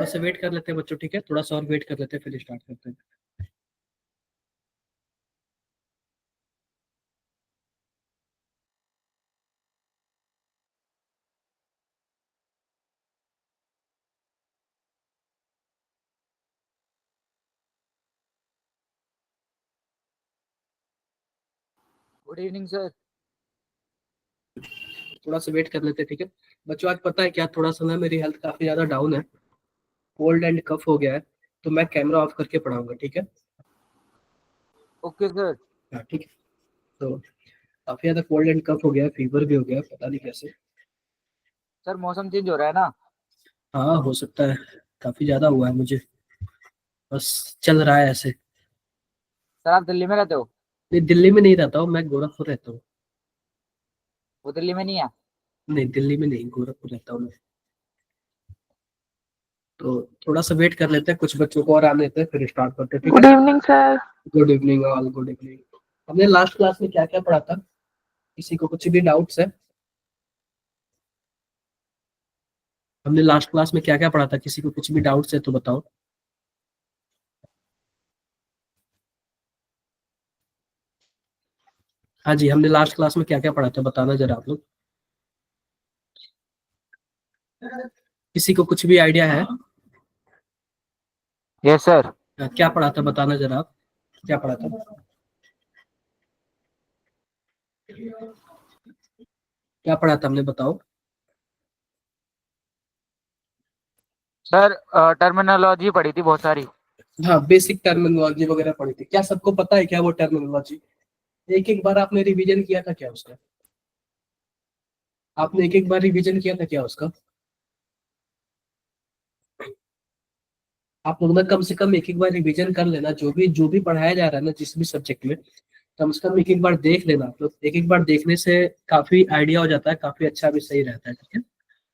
थोड़ा सा वेट कर लेते हैं बच्चों, ठीक है, थोड़ा सा और वेट कर लेते हैं फिर स्टार्ट करते हैं। Good evening sir. थोड़ा सा वेट कर लेते हैं, ठीक है। बच्चों आज पता है क्या, थोड़ा सा ना मेरी हेल्थ काफी ज्यादा डाउन है, कोल्ड एंड कफ हो गया है, तो मैं कैमरा ऑफ करके पढ़ाऊंगा, ठीक है। Okay sir. हाँ ठीक है। तो काफी ज्यादा कोल्ड एंड कफ हो गया है, फीवर भी हो गया है, पता नहीं कैसे। सर मौसम चेंज हो रहा है ना। हाँ हो सकता है, काफी ज्यादा हुआ है मुझे, बस चल रहा है ऐसे। सर आप दिल्ली में रहते हो? नहीं दिल्ली में नहीं रहता हूँ, मैं गोरखपुर रहता हूँ। वो दिल्ली में नहीं है। नहीं दिल्ली में नहीं, गोरखपुर रहता हूँ मैं। तो थोड़ा सा वेट कर लेते हैं, कुछ बच्चों को और आने देते हैं फिर स्टार्ट करते हैं, ठीक गुड है। Evening sir. Good evening all, good evening. हमने लास्ट क्लास में क्या क्या पढ़ा था, किसी को कुछ भी डाउट्स है? हमने लास्ट क्लास में क्या क्या पढ़ा था, किसी को कुछ भी डाउट्स है तो बताओ। हाँ जी, हमने लास्ट क्लास में क्या क्या पढ़ा था, बताना जरा आप लोग। किसी को कुछ भी आइडिया है? Yes sir. क्या पढ़ा था बताना जरा आप, क्या पढ़ा था? क्या पढ़ा था हमने, बताओ। सर टर्मिनोलॉजी पढ़ी थी बहुत सारी। हाँ बेसिक टर्मिनोलॉजी वगैरह पढ़ी थी, क्या सबको पता है क्या वो टर्मिनोलॉजी? एक एक बार आपने रिवीजन किया था क्या उसका? आपने एक एक बार रिवीजन किया था क्या उसका? आप लोग ना कम से कम एक एक बार रिवीजन कर लेना, जो भी पढ़ाया जा रहा है ना जिस भी सब्जेक्ट में, कम से कम एक एक बार देख लेना आप लोग, एक एक बार देखने से काफी आइडिया हो जाता है, काफी अच्छा भी सही रहता है, ठीक है।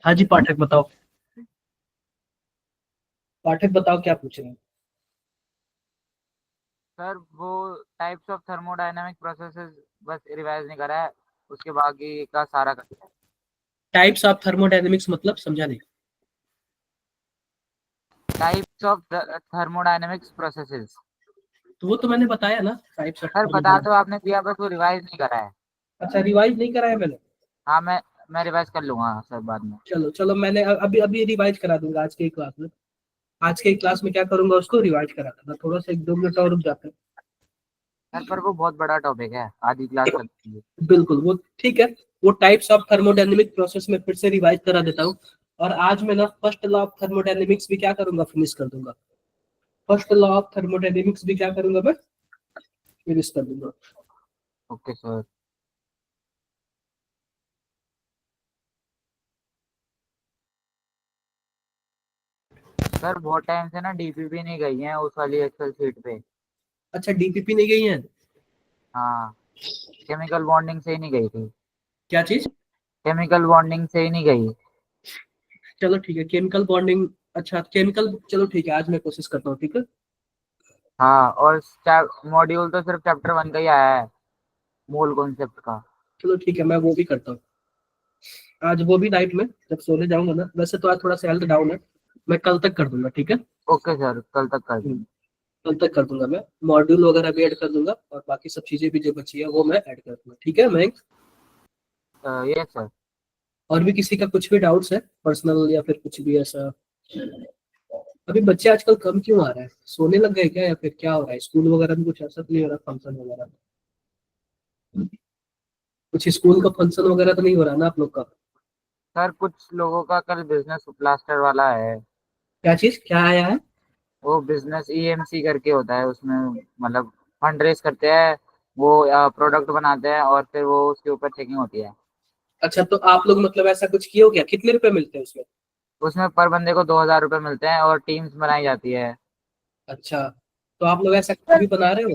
हाँ जी पाठक बताओ, पाठक बताओ क्या पूछ रहे हैं? सर वो टाइप्स ऑफ थर्मोडायनामिक प्रोसेसेस बस रिवाइज नहीं करा है, उसके बाकी का सारा कर। टाइप्स ऑफ थर्मोडायनेमिक्स मतलब समझा नहीं। Types of thermodynamics processes. तो वो तो मैंने बताया ना, टाइप्स ऑफ सर बता तो थर्मोडायनेमिक्स। आपने दिया, बस वो रिवाइज नहीं करा है। अच्छा रिवाइज नहीं कराया मैंने। हाँ मैं रिवाइज कर लूंगा सर बाद में। चलो चलो, मैंने अभी अभी रिवाइज करा दूंगा आज के क्लास में। आज के क्लास में क्या करूंगा, उसको रिवाइज करा दूंगा, थोड़ा सा 1-2 मिनट और रुक जाते हैं। सर पर वो बहुत बड़ा टॉपिक है, आधी क्लास लगती है। बिल्कुल वो ठीक है। वो टाइप्स ऑफ थर्मोडायनेमिक प्रोसेस में फिर से रिवाइज करा देता हूँ। और आज मैं ना फर्स्ट लॉ ऑफ थर्मोडायनेमिक्स भी क्या करूंगा, फिनिश कर दूंगा। फर्स्ट लॉ ऑफ थर्मोडायनेमिक्स भी क्या करूंगा मैं, फिनिश कर दूंगा। Okay sir. सर बहुत टाइम से ना डीपीपी नहीं गई है उस वाली एक्सेल शीट पे। अच्छा डीपीपी नहीं गई है? हाँ, केमिकल बॉन्डिंग से ही नहीं गई थी। क्या चीज? केमिकल बॉन्डिंग से ही नहीं गई। चलो ठीक है, केमिकल बॉन्डिंग। अच्छा केमिकल, चलो ठीक है, आज मैं कोशिश करता हूँ, ठीक है। हाँ और मॉड्यूल तो सिर्फ चैप्टर 1 का ही आया है, मूल कॉन्सेप्ट का। चलो ठीक है, मैं वो भी करता हूँ आज, वो भी नाइट में जब सोने जाऊंगा ना, वैसे तो आज थोड़ा सा हेल्थ डाउन है, मैं कल तक कर दूंगा, ठीक है। ओके सर, कल तक कर हम्म, देंगे। कल तक कर दूंगा मैं, मॉड्यूल वगैरह भी ऐड कर दूंगा और बाकी सब चीजें भी जो बची है वो मैं ऐड कर दूंगा, ठीक है मैं। ये सर। और भी किसी का कुछ भी डाउट्स है पर्सनल या फिर कुछ भी ऐसा? अभी बच्चे आजकल कम क्यों आ रहे हैं, सोने लग गए क्या या फिर क्या हो रहा है, स्कूल वगैरह में कुछ ऐसा तो नहीं हो रहा, फंक्शन वगैरह? कुछ स्कूल का फंक्शन वगैरह तो नहीं हो रहा ना आप लोग का? सर कुछ लोगों का कल बिजनेस प्लास्टर वाला है। क्या चीज, क्या आया है? वो बिजनेस ईएमसी करके होता है, उसमें मतलब फंड रेज करते हैं, वो प्रोडक्ट बनाते हैं और फिर वो उसके ऊपर चेकिंग होती है। अच्छा तो आप लोग मतलब ऐसा कुछ किए हो क्या, कितने रुपए मिलते हैं उसमें? उसमें पर बंदे को 2,000 रुपये मिलते हैं और टीम्स बनाई जाती है। अच्छा तो आप लोग ऐसा सर भी बना रहे हो?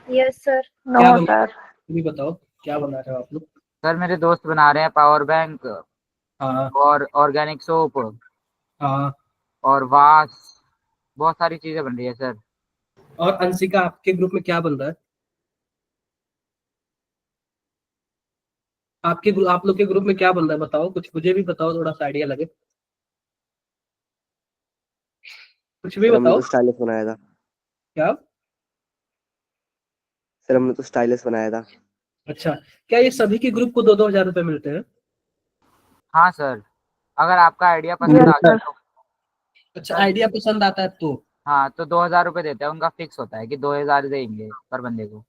Yes sir. नो क्या बना, सर। भी बताओ, क्या बना रहे हो आप लोग? सर मेरे दोस्त बना रहे हैं पावर बैंक हाँ और ऑर्गेनिक सोप हाँ। और वास, बहुत सारी चीजें बन रही है सर। और अंशिका आपके ग्रुप में क्या बन रहा है? आप लोग के ग्रुप में क्या बन रहा है बताओ, कुछ मुझे भी बताओ, थोड़ा सा आइडिया लगे। कुछ भी सर हमने बताओ। तो स्टाइलिश बनाया था। क्या? सर हमने तो स्टाइलिश बनाया था। अच्छा, क्या ये सभी के ग्रुप को 2-2 हजार रुपए मिलते हैं? हाँ सर, अगर आपका आइडिया पसंद आ Yes, गया sir. तो अच्छा, सर, आइडिया पसंद आता है तो? हाँ तो 2,000 रुपये देते हैं, उनका फिक्स होता है कि 2,000 देंगे पर बंदे को।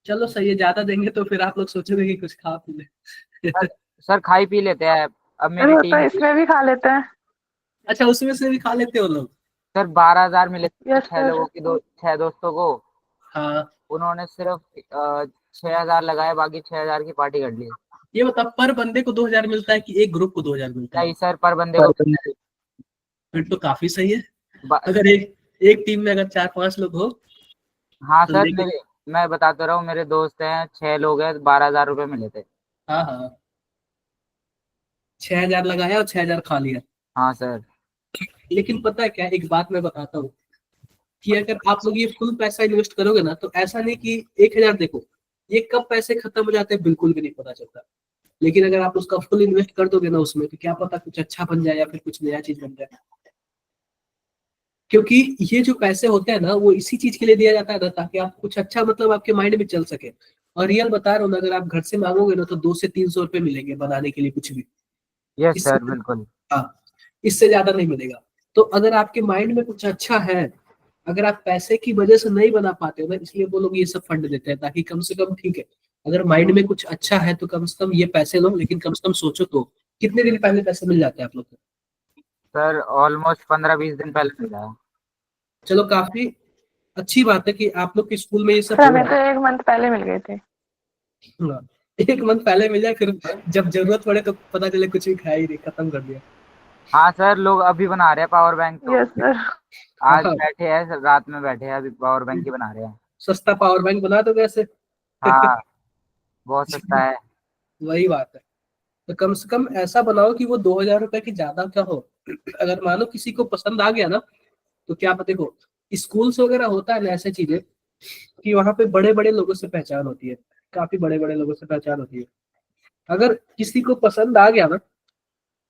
चलो सही है, ज्यादा देंगे तो फिर आप लोग सोचोगे कि कुछ खा पी ले। सर सर खाई पी लेते हैं, अब सर मेरी वो टीम तो थी। इसमें भी खा लेते हैं। अच्छा, उसमें से भी खा लेते हो लोग? सर 12,000 मिले थे यस 6 सर। लोगों की, 6 दोस्तों को। हाँ। उन्होंने सिर्फ 6,000 लगाए, बाकी 6,000 की पार्टी कर ली। ये बता, पर बंदे को 2 हजार मिलता है कि एक ग्रुप को 2 हजार मिलता है? नहीं सर, पर बंदे को पर मिलता फिर तो काफी सही है। है। अगर एक एक टीम में अगर 4-5 लोग हो हाँ तो सर, लेके। मैं बताता रहा हूँ, मेरे दोस्त हैं 6 लोग हैं, 12,000 रुपये मिले थे। हाँ हाँ, 6 हजार लगाया और 6 हजार खा लिया। हाँ सर। लेकिन पता है क्या, एक बात मैं बताता हूँ कि अगर आप लोग ये फुल पैसा इन्वेस्ट करोगे ना, तो ऐसा नहीं कि 1 हजार, देखो ये कब पैसे खत्म हो जाते हैं बिल्कुल भी नहीं पता चलता। लेकिन अगर आप उसका फुल इन्वेस्ट कर दोगे ना उसमें, तो क्या पता कुछ अच्छा बन जाए या फिर कुछ नया चीज बन जाए। क्योंकि ये जो पैसे होते हैं ना, वो इसी चीज के लिए दिया जाता है ना, ताकि आप कुछ अच्छा, मतलब आपके माइंड में चल सके। और रियल बता रहा हूँ ना, अगर आप घर से मांगोगे ना, तो 200 से 300 रुपए मिलेंगे बनाने के लिए कुछ भी। यस इससे, सर, बिल्कुल। हाँ, इससे ज्यादा नहीं मिलेगा। तो अगर आपके माइंड में कुछ अच्छा है, अगर आप पैसे की वजह से नहीं बना पाते हो ना, इसलिए वो लोग ये सब फंड देते हैं, ताकि कम से कम, ठीक है, अगर माइंड में कुछ अच्छा है तो कम से कम ये पैसे लो, लेकिन कम से कम सोचो तो कितने दिन पहले पैसे मिल जाते हैं आप लोग को? सर ऑलमोस्ट 15-20 दिन पहले मिला है। चलो, काफी अच्छी बात है कि आप लोग के स्कूल में ये सब सर हो हमें रहा तो 1 मंथ पहले मिल गए थे। है। हाँ, 1 मंथ पहले मिल जाए, फिर जब जरूरत पड़े तो पता चले कुछ भी खाया ही नहीं, खत्म कर दिया। हाँ सर, लोग अभी बना रहे हैं पावर बैंक तो। Yes sir. आज हाँ, बैठे हैं, रात में बैठे हैं, अभी पावर बैंक ही बना रहे हैं। सस्ता पावर बैंक बना दो कैसे? हाँ, बहुत सस्ता है। वही बात है। तो कम से कम ऐसा बनाओ कि वो 2 हजार रुपए की ज्यादा क्या हो। अगर मानो किसी को पसंद आ गया ना, तो क्या पता, देखो स्कूल्स वगैरह होता है ना ऐसे चीजें, कि वहां पे बड़े बड़े लोगों से पहचान होती है, काफी बड़े बड़े लोगों से पहचान होती है। अगर किसी को पसंद आ गया ना,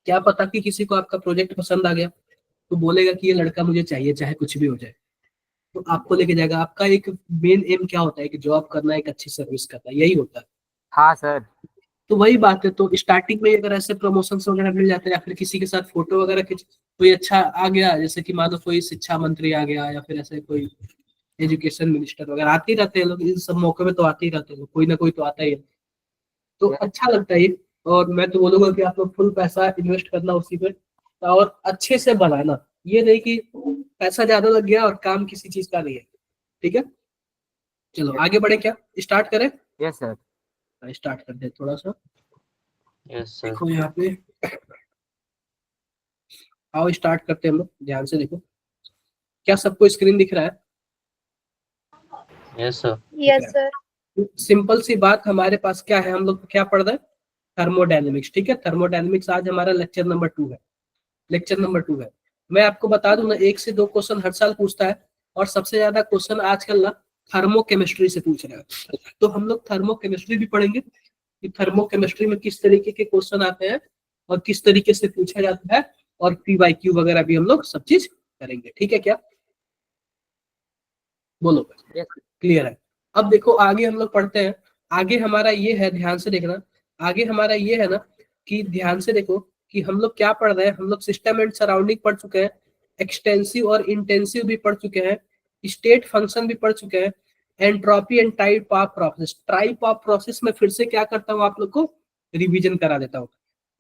क्या पता कि किसी को आपका प्रोजेक्ट पसंद आ गया, तो बोलेगा कि ये लड़का मुझे चाहिए, चाहे कुछ भी हो जाए। तो आपको लेके जाएगा। आपका एक मेन एम क्या होता है? कि जॉब करना, एक अच्छी सर्विस करना, यही होता है। हाँ सर। तो वही बात है। तो स्टार्टिंग में अगर ऐसे प्रमोशन वगैरह मिल जाते हैं, या फिर किसी के साथ फोटो वगैरह खींच, कोई अच्छा आ गया, जैसे कि मान लो कोई शिक्षा मंत्री आ गया, या फिर ऐसे कोई एजुकेशन मिनिस्टर वगैरह, आते ही रहते हैं लोग, इन सब मौके में तो आते ही रहते हैं लोग, कोई ना कोई तो आता ही है। तो अच्छा लगता है ये। और मैं तो बोलूंगा कि आप लोग फुल पैसा इन्वेस्ट करना उसी पे, और अच्छे से बनाना। ये नहीं कि पैसा ज्यादा लग गया और काम किसी चीज का नहीं है। ठीक है, चलो आगे बढ़े, क्या स्टार्ट करें? Yes sir. स्टार्ट कर दे थोड़ा सा। Yes sir. देखो यहाँ पे, आओ स्टार्ट करते हैं हम लोग, ध्यान से देखो। क्या सबको स्क्रीन दिख रहा है? Yes sir. Yes sir. Simple सी बात, हमारे पास क्या है, हम लोग क्या पढ़ रहे हैं? थर्मोडायनेमिक्स। ठीक है, थर्मोडायनेमिक्स आज हमारा लेक्चर नंबर 2 है। लेक्चर नंबर 2 है। मैं आपको बता दूं ना, 1 से 2 क्वेश्चन हर साल पूछता है। और सबसे ज्यादा क्वेश्चन आजकल ना थर्मोकेमिस्ट्री से पूछ रहे हैं। तो हम लोग थर्मोकेमिस्ट्री भी पढ़ेंगे, कि थर्मोकेमिस्ट्री में किस तरीके के क्वेश्चन आते हैं, और किस तरीके से पूछा जाता है, और PYQ वगैरह भी हम लोग सब चीज करेंगे। ठीक है क्या? बोलो, यस क्लियर है? अब देखो आगे हम लोग पढ़ते हैं। आगे हमारा ये है, ध्यान से देखना। आगे हमारा ये है ना, कि ध्यान से देखो कि हम लोग क्या पढ़ रहे हैं। हम लोग सिस्टम एंड सराउंडिंग पढ़ चुके हैं, एक्सटेंसिव और इंटेंसिव भी पढ़ चुके हैं, स्टेट फंक्शन भी पढ़ चुके हैं, entropy and type of process. Type of process में फिर से क्या करता हूँ, आप लोग को रिवीजन करा देता हूँ।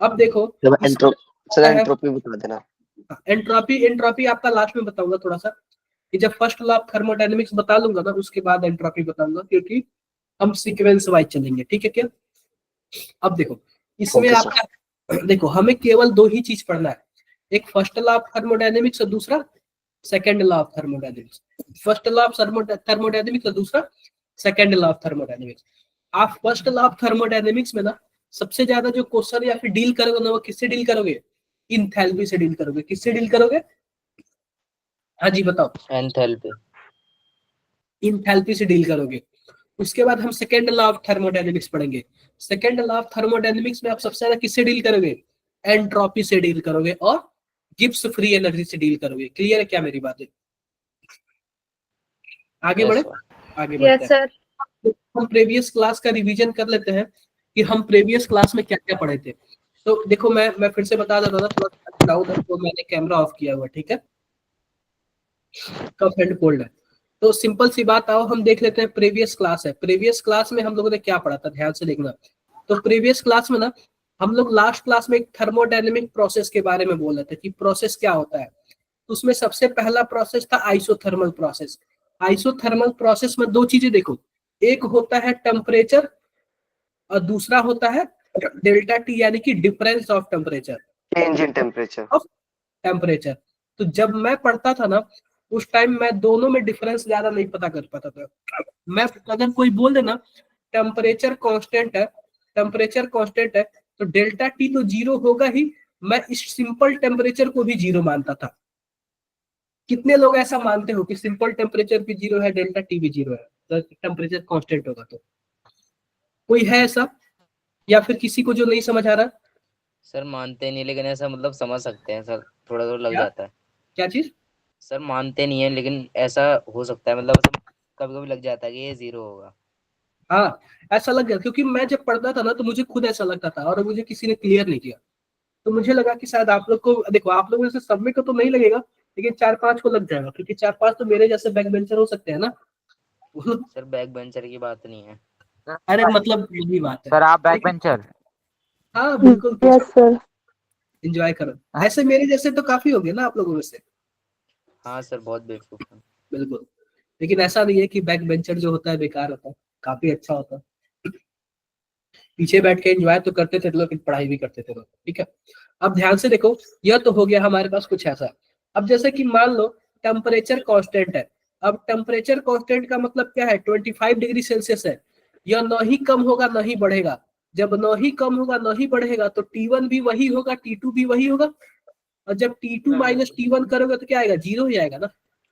अब देखो, सर एंट्रोपी बता देना। एंट्रोपी, एंट्रोपी आपका लास्ट में बताऊंगा थोड़ा सा, कि जब फर्स्ट लॉ ऑफ थर्मोडायनेमिक्स बता लूंगा ना, उसके बाद एंट्रोपी बताऊंगा, क्योंकि हम सीक्वेंस वाइज चलेंगे। ठीक है क्या? अब देखो, इसमें ओके आपका देखो, हमें केवल 2 ही चीज पढ़ना है। एक फर्स्ट लॉ ऑफ थर्मोडायनेमिक्स और दूसरा second law of thermodynamics. First law of thermodynamics और दूसरा सेकंड लॉ ऑफ थर्मोडायनेमिक्स। आप फर्स्ट लॉ ऑफ थर्मोडायनेमिक्स में ना, सबसे ज्यादा जो क्वेश्चन या फिर डील करोगे ना, वो किससे डील करोगे? इंथैल्पी से डील करोगे। किससे डील करोगे? हाँ जी बताओ। एंथैल्पी। इंथैल्पी से डील करोगे। उसके बाद हम सेकेंड लॉ ऑफ थर्मोडायनेमिक्स पढ़ेंगे। सेकेंड लॉ ऑफ थर्मोडायनेमिक्स में आप सबसे ज्यादा किससे डील करोगे? एंट्रोपी से डील करोगे, और गिब्स फ्री एनर्जी से डील करोगे। क्लियर है क्या मेरी बातें? आगे Yes, बढ़े, sir. आगे बढ़ते यस हैं। सर। तो हम प्रीवियस क्लास का रिवीजन कर लेते हैं कि हम प्रीवियस क्लास में क्या क्या पढ़े थे। तो देखो मैं फिर से बता देता था, थोड़ा क्लाउड है तो मैंने कैमरा ऑफ किया हुआ, ठीक है, कफ एंड कोल्ड है। तो सिंपल सी बात, आओ हम देख लेते हैं प्रीवियस क्लास है। प्रीवियस क्लास में हम लोगों ने क्या पढ़ा था, ध्यान से देखना। तो प्रीवियस क्लास में ना हम लोग लास्ट क्लास में एक थर्मोडायनेमिक प्रोसेस के बारे में बोल रहे थे कि प्रोसेस क्या होता है। तो उसमें सबसे पहला प्रोसेस था आइसोथर्मल प्रोसेस। आइसोथर्मल प्रोसेस में दो चीजें देखो, एक होता है टेम्परेचर और दूसरा होता है डेल्टा टी, यानी कि difference of temperature, change in temperature. Of temperature. तो जब मैं पढ़ता था ना उस टाइम मैं दोनों में डिफरेंस ज्यादा नहीं पता कर पाता था। मैं अगर कोई बोल देना टेम्परेचर कांस्टेंट है, टेम्परेचर कांस्टेंट है, तो डेल्टा टी तो जीरो होगा ही, मैं इस सिंपल टेम्परेचर को भी जीरो मानता था। कितने लोग ऐसा मानते हो कि सिंपल टेम्परेचर भी जीरो है, डेल्टा टी भी जीरो है, तो टेम्परेचर कांस्टेंट होगा? तो कोई है ऐसा, या फिर किसी को जो नहीं समझ आ रहा? सर मानते नहीं, लेकिन ऐसा मतलब समझ सकते हैं सर, थोड़ा थोड़ा लग क्या जाता है। क्या चीज? सर मानते नहीं है, लेकिन ऐसा हो सकता है, मतलब कभी कभी लग जाता है कि ये जीरो होगा। हाँ, ऐसा लग गया, क्योंकि मैं जब पढ़ता था ना तो मुझे खुद ऐसा लगता था और मुझे किसी ने क्लियर नहीं किया। तो मुझे लगा कि शायद आप लोग को, देखो आप लोगों से सब में को तो नहीं लगेगा, लेकिन 4-5 को लग जाएगा, क्योंकि 4-5 तो मेरे जैसे बैक बेंचर हो सकते हैं ना। सर बैक बेंचर की बात नहीं है। अरे मतलब यही बात है। सर आप बैक लेकिन बेंचर? हाँ बिल्कुल, यस सर। एंजॉय करो। ऐसे मेरे जैसे तो काफी हो गए ना आप लोगों में से। हाँ सर, बहुत बेवकूफ है। बिल्कुल, लेकिन ऐसा नहीं है कि बैक बेंचर जो होता है बेकार होता है, काफी अच्छा होता है। पीछे बैठ के एंजॉय तो करते थे लोग, पढ़ाई भी करते थे लोग, ठीक है। अब ध्यान से देखो, यह तो हो गया हमारे पास कुछ ऐसा। अब जैसे कि मान लो टेम्परेचर कांस्टेंट है। अब टेम्परेचर कांस्टेंट का मतलब क्या है, 25 डिग्री सेल्सियस है। यह न ही कम होगा न ही बढ़ेगा। जब न ही कम होगा न ही बढ़ेगा तो T1 भी वही होगा, T2 भी वही होगा। और जब T2 माइनस T1 करोगे तो क्या आएगा, जीरो ही आएगा ना।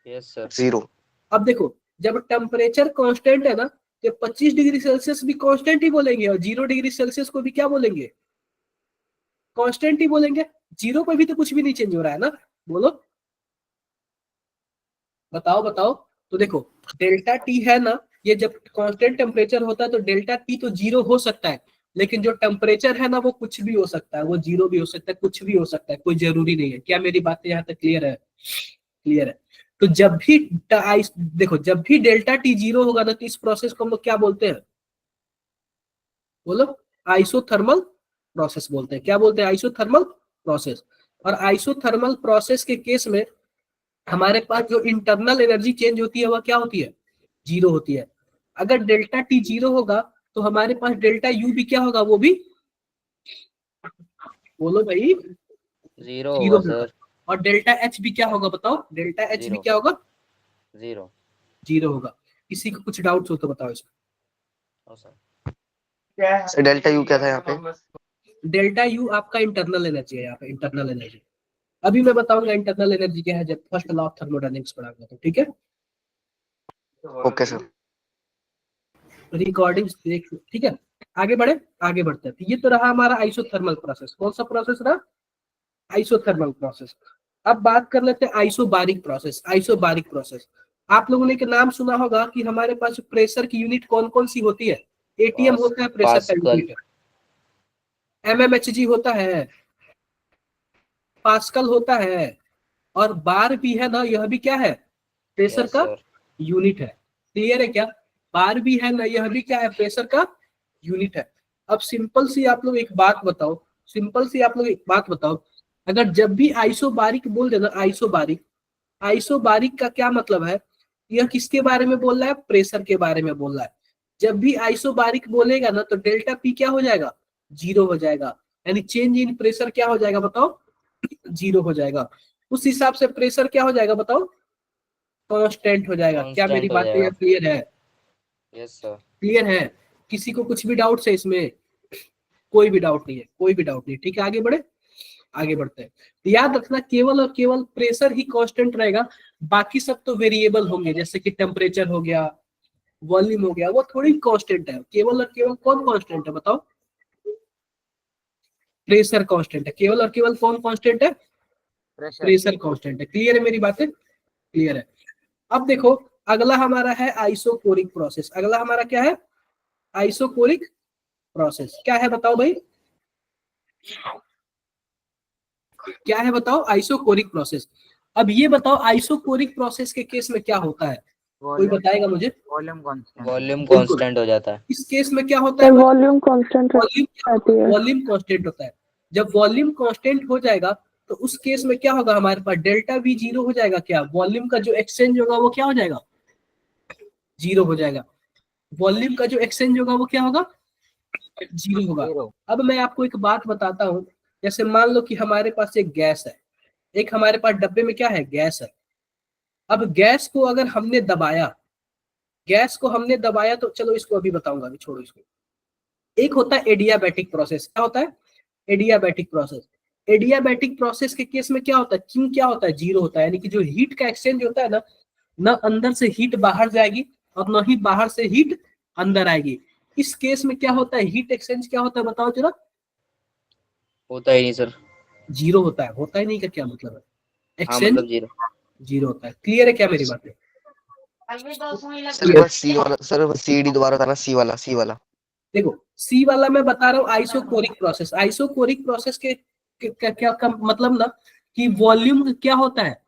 Yes sir. जीरो। अब देखो, जब टेम्परेचर कांस्टेंट है ना, तो 25 डिग्री सेल्सियस भी कांस्टेंट ही बोलेंगे और 0 डिग्री सेल्सियस को भी क्या बोलेंगे, कांस्टेंट ही बोलेंगे। जीरो पर भी तो कुछ भी नहीं चेंज हो रहा है ना, बोलो बताओ बताओ। तो देखो डेल्टा टी है ना, ये जब कांस्टेंट टेम्परेचर होता है तो डेल्टा टी तो जीरो हो सकता है, लेकिन जो टेम्परेचर है ना वो कुछ भी हो सकता है, वो जीरो भी हो सकता है, कुछ भी हो सकता है, कोई जरूरी नहीं है। क्या मेरी बातें यहाँ तक क्लियर है? क्लियर है। तो जब भी देखो, जब भी डेल्टा टी जीरो होगा ना तो इस प्रोसेस को हम लोग क्या बोलते हैं, बोलो? आइसोथर्मल प्रोसेस बोलते हैं। क्या बोलते हैं? Isothermal process. और आइसोथर्मल प्रोसेस के केस में हमारे पास जो इंटरनल एनर्जी चेंज होती है वह क्या होती है, जीरो होती है। अगर डेल्टा टी जीरो होगा तो हमारे पास डेल्टा यू भी क्या होगा, वो भी, बोलो भाई, जीरो जीरो होगा होगा। सर। और डेल्टा एच भी क्या होगा, बताओ? डेल्टा एच भी जीरो। क्या होगा, जीरो। जीरो होगा। किसी को कुछ डाउट्स हो तो बताओ इसमें। ओ सर। डेल्टा यू क्या था यहाँ पे? डेल्टा यू आपका इंटरनल एनर्जी है, यहाँ पे इंटरनल एनर्जी। अभी मैं बताऊंगा इंटरनल एनर्जी क्या है जब फर्स्ट लॉ ऑफ थर्मोडायनेमिक्स पढ़ाऊंगा, तो ठीक है। Okay sir. रिकॉर्डिंग देख, ठीक है। आगे बढ़े, आगे बढ़ते हैं। तो ये तो रहा हमारा आइसोथर्मल प्रोसेस। कौन सा प्रोसेस रहा, आइसोथर्मल प्रोसेस। अब बात कर लेते हैं आइसोबारिक प्रोसेस। आइसोबारिक प्रोसेस, आप लोगों ने एक नाम सुना होगा कि हमारे पास प्रेशर की यूनिट कौन कौन सी होती है। एटीएम होता है प्रेशर का पास्कल। यूनिट, एमएमएचजी होता है, पास्कल होता है, और बार भी है ना, यह भी क्या है, प्रेशर यस का सर। यूनिट है। क्लियर है क्या? बार भी है ना, यह भी क्या है, प्रेशर का यूनिट है। अब सिंपल सी आप लोग एक बात बताओ, सिंपल सी आप लोग एक बात बताओ, अगर जब भी आइसोबारिक बोल देना, आइसोबारिक, आइसोबारिक का क्या मतलब है, यह किसके बारे में बोल रहा है, प्रेशर के बारे में बोल रहा है। जब भी आइसोबारिक बोलेगा ना तो डेल्टा पी क्या हो जाएगा, जीरो हो जाएगा, यानी चेंज इन प्रेशर क्या हो जाएगा, बताओ? जीरो हो जाएगा। उस हिसाब से प्रेशर क्या हो जाएगा, बताओ? कांस्टेंट हो जाएगा। क्या मेरी कांस्टेंट हो बातें जाएगा। क्लियर है? Yes sir. क्लियर है? किसी को कुछ भी डाउट है इसमें? कोई भी डाउट नहीं है, कोई भी डाउट नहीं, ठीक है। आगे बढ़े, आगे बढ़ते हैं। तो याद रखना केवल और केवल प्रेशर ही कांस्टेंट रहेगा, बाकी सब तो वेरिएबल होंगे, जैसे कि टेम्परेचर हो गया, वॉल्यूम हो गया, वो थोड़ी कांस्टेंट है। केवल और केवल कौन कांस्टेंट है, बताओ? प्रेशर कांस्टेंट है। केवल और केवल कौन कांस्टेंट है, प्रेशर। प्रेशर कांस्टेंट है। क्लियर है मेरी बातें? क्लियर है। अब देखो अगला हमारा है आइसोकोरिक प्रोसेस। अगला हमारा क्या है? Isochoric process. क्या है बताओ भाई, क्या है बताओ? Isochoric process. अब ये बताओ आइसोकोरिक प्रोसेस के केस में क्या होता है, कोई बताएगा मुझे? Volume constant. वॉल्यूम बिल्कुल। कांस्टेंट हो जाता है। इस केस में क्या होता है? सर वॉल्यूम कांस्टेंट रहती है। वॉल्यूम कांस्टेंट होता है। जब वॉल्यूम कांस्टेंट हो जाएगा तो उस केस में क्या होगा, हमारे पास डेल्टा भी जीरो हो जाएगा। क्या वॉल्यूम का जो एक्सचेंज होगा वो क्या हो जाएगा? जीरो हो जाएगा। वॉल्यूम का जो एक्सचेंज होगा वो क्या होगा? जीरो होगा। जीरो। अब मैं आपको एक बात बताता हूँ, जैसे मान लो कि हमारे पास एक गैस है, एक हमारे पास डब्बे में क्या है? गैस है। अब गैस को अगर हमने दबाया, गैस को हमने दबाया तो चलो इसको अभी बताऊंगा, अभी छोड़ो इसको। एक होता है एडियाबैटिक प्रोसेस। क्या होता है? Adiabatic process. एडियाबैटिक प्रोसेस के केस में क्या होता है? क्यों क्या होता है? जीरो होता है। यानी कि जो हीट का एक्सचेंज होता है ना, ना अंदर से हीट बाहर जाएगी और ना ही बाहर से हीट अंदर आएगी। इस केस में क्या होता है? हीट एक्सचेंज क्या होता है बताओ जरा? होता ही नहीं सर। जीरो होता है। होता ही नहीं का क्या मतलब है? हाँ एक्सचेंज मतलब जीरो। जीरो होता है। क्लियर है क्या मेरी बातें? सर एक बार सी वाला, सर सी डी दोबारा बताना, सी वाला, सी वाला। देखो सी वाला मैं बता रहा हूँ आइसोकोरिक प्रोसेस। आइसोकोरिक प्रोसेस के क्या का मतलब ना, कि वॉल्यूम क्या होता है?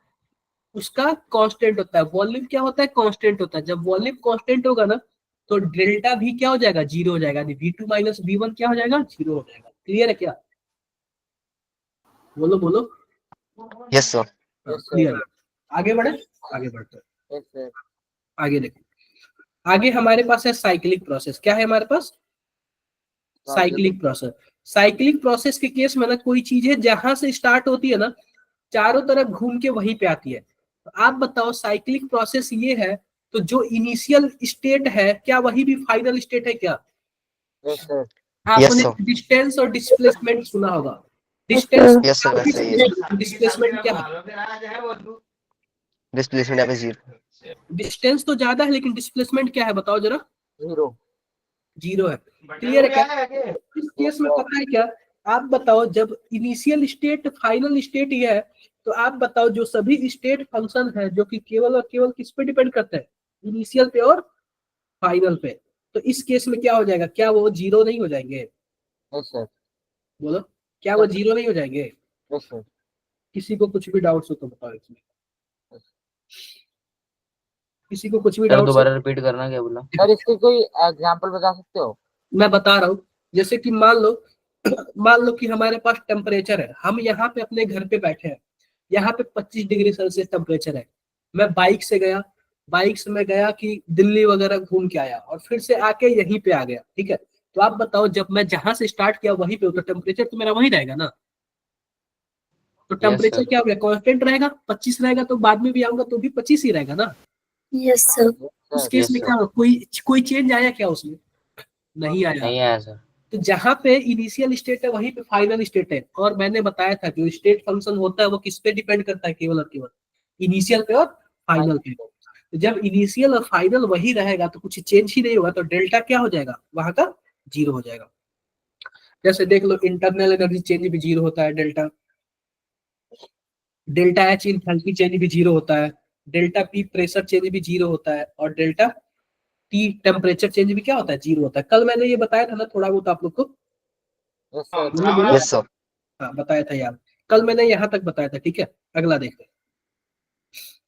उसका कांस्टेंट होता है। वॉल्यूम क्या होता है? कांस्टेंट होता है। जब वॉल्यूम कांस्टेंट होगा ना तो डेल्टा भी क्या हो जाएगा? जीरो हो जाएगा। V2 माइनस V1 क्या हो जाएगा? जीरो हो जाएगा। क्लियर है क्या? बोलो बोलो। Yes sir. क्लियर है। आगे बढ़े, आगे बढ़ते हैं। Yes sir. आगे देखो, आगे हमारे पास है साइक्लिक प्रोसेस। क्या है हमारे पास? Cyclic process. साइक्लिक प्रोसेस के केस में ना कोई चीज है जहां से स्टार्ट होती है ना, चारों तरफ घूम के वहीं पे आती है। तो आप बताओ साइक्लिक प्रोसेस ये है, तो जो इनिशियल स्टेट है क्या वही भी फाइनल स्टेट है क्या? Yes sir. यस आपने सर। डिस्टेंस और डिस्प्लेसमेंट सुना होगा। सर डिस्टेंस यस सर, वैसा ही है। डिस्प्लेसमेंट क्या है? डिस्प्लेसमेंट यहाँ पे जीरो। डिस्टेंस तो ज्यादा है लेकिन डिस्प्लेसमेंट क्या है बताओ जरा? जीरो। जीरो है। क्लियर है क्या? इस केस में पता है क्या? आप बताओ जब इनिशियल स्टेट फाइनल स्टेट ये है, तो आप बताओ जो सभी स्टेट फंक्शन है जो कि केवल और केवल किस पे डिपेंड करते हैं? इनिशियल पे और फाइनल पे। तो इस केस में क्या हो जाएगा? क्या वो जीरो नहीं हो जाएंगे? Yes sir. बोलो, क्या वो जीरो नहीं हो जाएंगे? Yes sir. किसी को कुछ भी डाउट्स हो तो बताओ इसमें। किसी को कुछ भी सर डाउट्स हो? दोबारा रिपीट करना, क्या बोला? सर इसकी कोई एग्जांपल बता सकते हो? मैं बता रहा हूँ। जैसे कि मान लो मान लो कि हमारे पास टेम्परेचर है, हम यहाँ पे अपने घर पे बैठे हैं, यहाँ पे 25 डिग्री सेल्सियस टेम्परेचर है। मैं बाइक से गया, बाइक से मैं गया कि दिल्ली वगैरह घूम के आया और फिर से आके यहीं पे आ गया। ठीक है, तो आप बताओ जब मैं जहां से स्टार्ट किया वहीं पे, तो टेम्परेचर तो मेरा वहीं रहेगा ना? तो यस टेम्परेचर सर। क्या हो गया? कांस्टेंट रहेगा। 25 रहेगा तो बाद में भी आऊंगा तो भी 25 ही रहेगा ना? Yes sir. उस सर। केस यस में सर। क्या होगा? कोई चेंज आया क्या उसमें? नहीं आया। नहीं आया सर। तो जहां पे इनिशियल स्टेट है वहीं पे फाइनल स्टेट है। और मैंने बताया था जो स्टेट फंक्शन होता है वो किस पे डिपेंड करता है? केवल और केवल इनिशियल पे और फाइनल पे। तो जब इनिशियल और फाइनल वही रहेगा तो कुछ चेंज ही नहीं होगा, तो डेल्टा क्या हो जाएगा? वहां का जीरो हो जाएगा। जैसे देख लो इंटरनल एनर्जी चेंज भी जीरो होता है, delta. Delta H enthalpy change भी जीरो होता है। डेल्टा पी प्रेशर चेंज भी जीरो होता है। और डेल्टा टी टेम्परेचर चेंज भी क्या होता है? जीरो होता है। कल मैंने ये बताया था ना थोड़ा बहुत आप लोग को। Yes sir. बोलो बोलो। Yes sir. हाँ बताया था यार, कल मैंने यहाँ तक बताया था। ठीक है, अगला देखते हैं।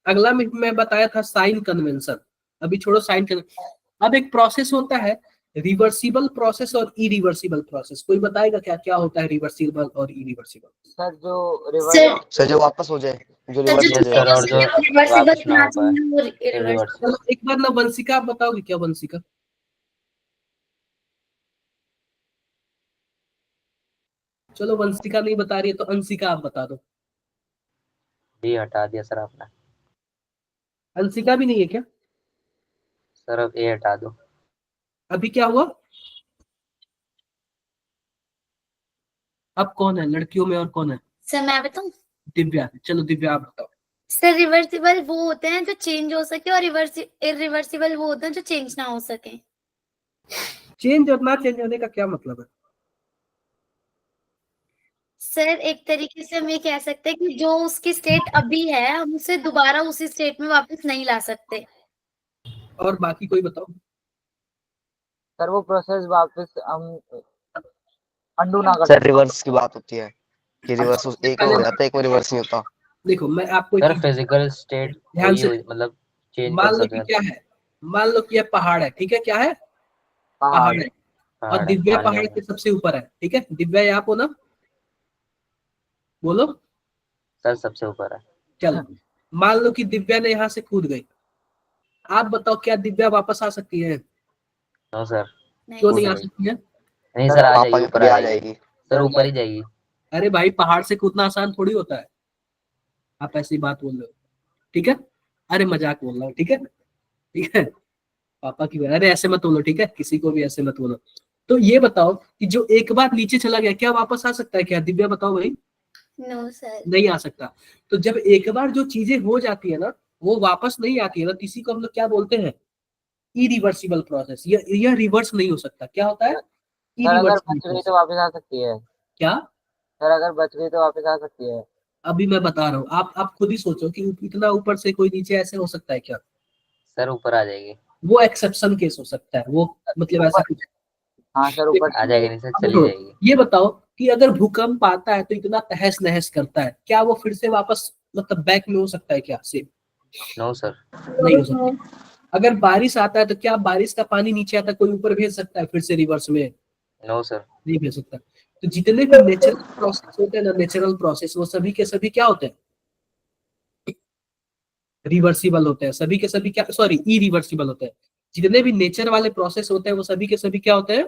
अगला में मैं बताया था साइन कन्वेंशन। अभी छोड़ो साइन कन्वेंशन। अब एक प्रोसेस होता है रिवर्सिबल प्रोसेस और इरिवर्सिबल प्रोसेस। कोई बताएगा क्या क्या होता है रिवर्सिबल और इरिवर्सिबल? सर जो सर रिवर्स। सर जो वापस हो जाए, जो सर रिवर्स जो हो यस जाए। सर, और जो रिवर्सिबल वापस ना होना हो पाए, चाहिए वो रिवर्स। इरिवर्सिबल। चलो एक बार ना वंशिका आप बताओगे क्या? वंशिका चलो वंशिका नहीं बता रही है तो अंशिका आप बता दो। जी हटा दिया सर आपने। अंशिका भी नहीं है क्या? सर अब ए हटा दो। अभी क्या हुआ? अब कौन है लड़कियों में और कौन है? सर मैं बताऊं? दिव्या। चलो दिव्या आप बताओ। सर रिवर्सिबल वो होते हैं जो चेंज हो सके और इरिवर्सिबल वो होते हैं जो चेंज ना हो सके। चेंज और ना चेंज होने का क्या मतलब है? सर एक तरीके से हम ये कह सकते हैं कि जो उसकी स्टेट अभी है हम उसे दोबारा उसी स्टेट में वापस नहीं ला सकते। और बाकी कोई बताओ। सर वो प्रोसेस वापस हम अंडू ना कर सर सकते। रिवर्स की बात होती है कि रिवर्स एक में हो जाता है, एक में रिवर्स नहीं होता। देखो मैं आपको एक सर चीज फिजिकल स्टेट ध्यान वही से, मतलब चेंज कर मान लो सकते कि हैं। क्या है, मान लो कि यह पहाड़ है, ठीक है, क्या है, पहाड़। पहाड़ है, और पहाड़ है दिव्या मान लिया पहाड़ हमने। के सबसे ऊपर है, ठीक है, दिव्या यहाँ को ना, बोलो, सर सबसे ऊपर है। चलो मान लो कि दिव्या ने यहाँ से कूद गई, आप बताओ क्या दिव्या वापस आ सकती है? No sir. क्यों कूद नहीं आ गई। सकती है? नहीं सर सर आ पापा जाएगी, की ऊपर तरह आ आ जाएगी। जाएगी। सर ऊपर ही जाएगी। अरे भाई पहाड़ से कूदना आसान थोड़ी होता है, आप ऐसी बात बोल रहे हो, ठीक है, अरे मजाक बोल रहा हूँ, ठीक है, ठीक है, पापा की, अरे ऐसे मत बोलो, ठीक है, किसी को भी ऐसे मत बोलो। तो ये बताओ कि जो एक बार नीचे चला गया क्या वापस आ सकता है क्या? दिव्या बताओ भाई। No sir. नहीं आ सकता। तो जब एक बार जो चीजें हो जाती है ना, वो वापस नहीं आती है ना, इसी को हम लोग क्या बोलते हैं? Irreversible process. यह रिवर्स नहीं हो सकता। क्या होता है? सर अगर इरिवर्सिबल बच गई तो प्रोसेस। वापस आ सकती है। क्या? सर अगर बच गई तो वापस आ सकती है। अभी मैं बता रहा हूँ, आप खुद ही सोचो कि इतना ऊपर से कोई नीचे ऐसे हो सकता है क्या? सर ऊपर आ जाएगी। वो एक्सेप्शन केस हो सकता है, वो मतलब ऐसा ऊपर। कुछ। हाँ सर ऊपर आ चली जाएगी गई। नहीं सर, अब चली देखो, जाएगी। ये बताओ कि अगर भूकंप आता है तो इतना तहस नहस करता है, क्या वो फिर से वापस मतलब बैक में हो सकता है क्या? से नो सर। नहीं हो सकता। अगर बारिश आता है तो क्या बारिश का पानी नीचे आता है, कोई ऊपर भेज सकता है फिर से रिवर्स में? No sir. नहीं भेज सकता। तो जितने भी नेचुरल प्रोसेस होते हैं ना, नेचुरल प्रोसेस, वो सभी के सभी क्या होते हैं? रिवर्सिबल होते हैं। सभी के सभी क्या, सॉरी, इरिवर्सिबल होते हैं। जितने भी नेचर वाले प्रोसेस होते हैं वो सभी के सभी क्या होते हैं?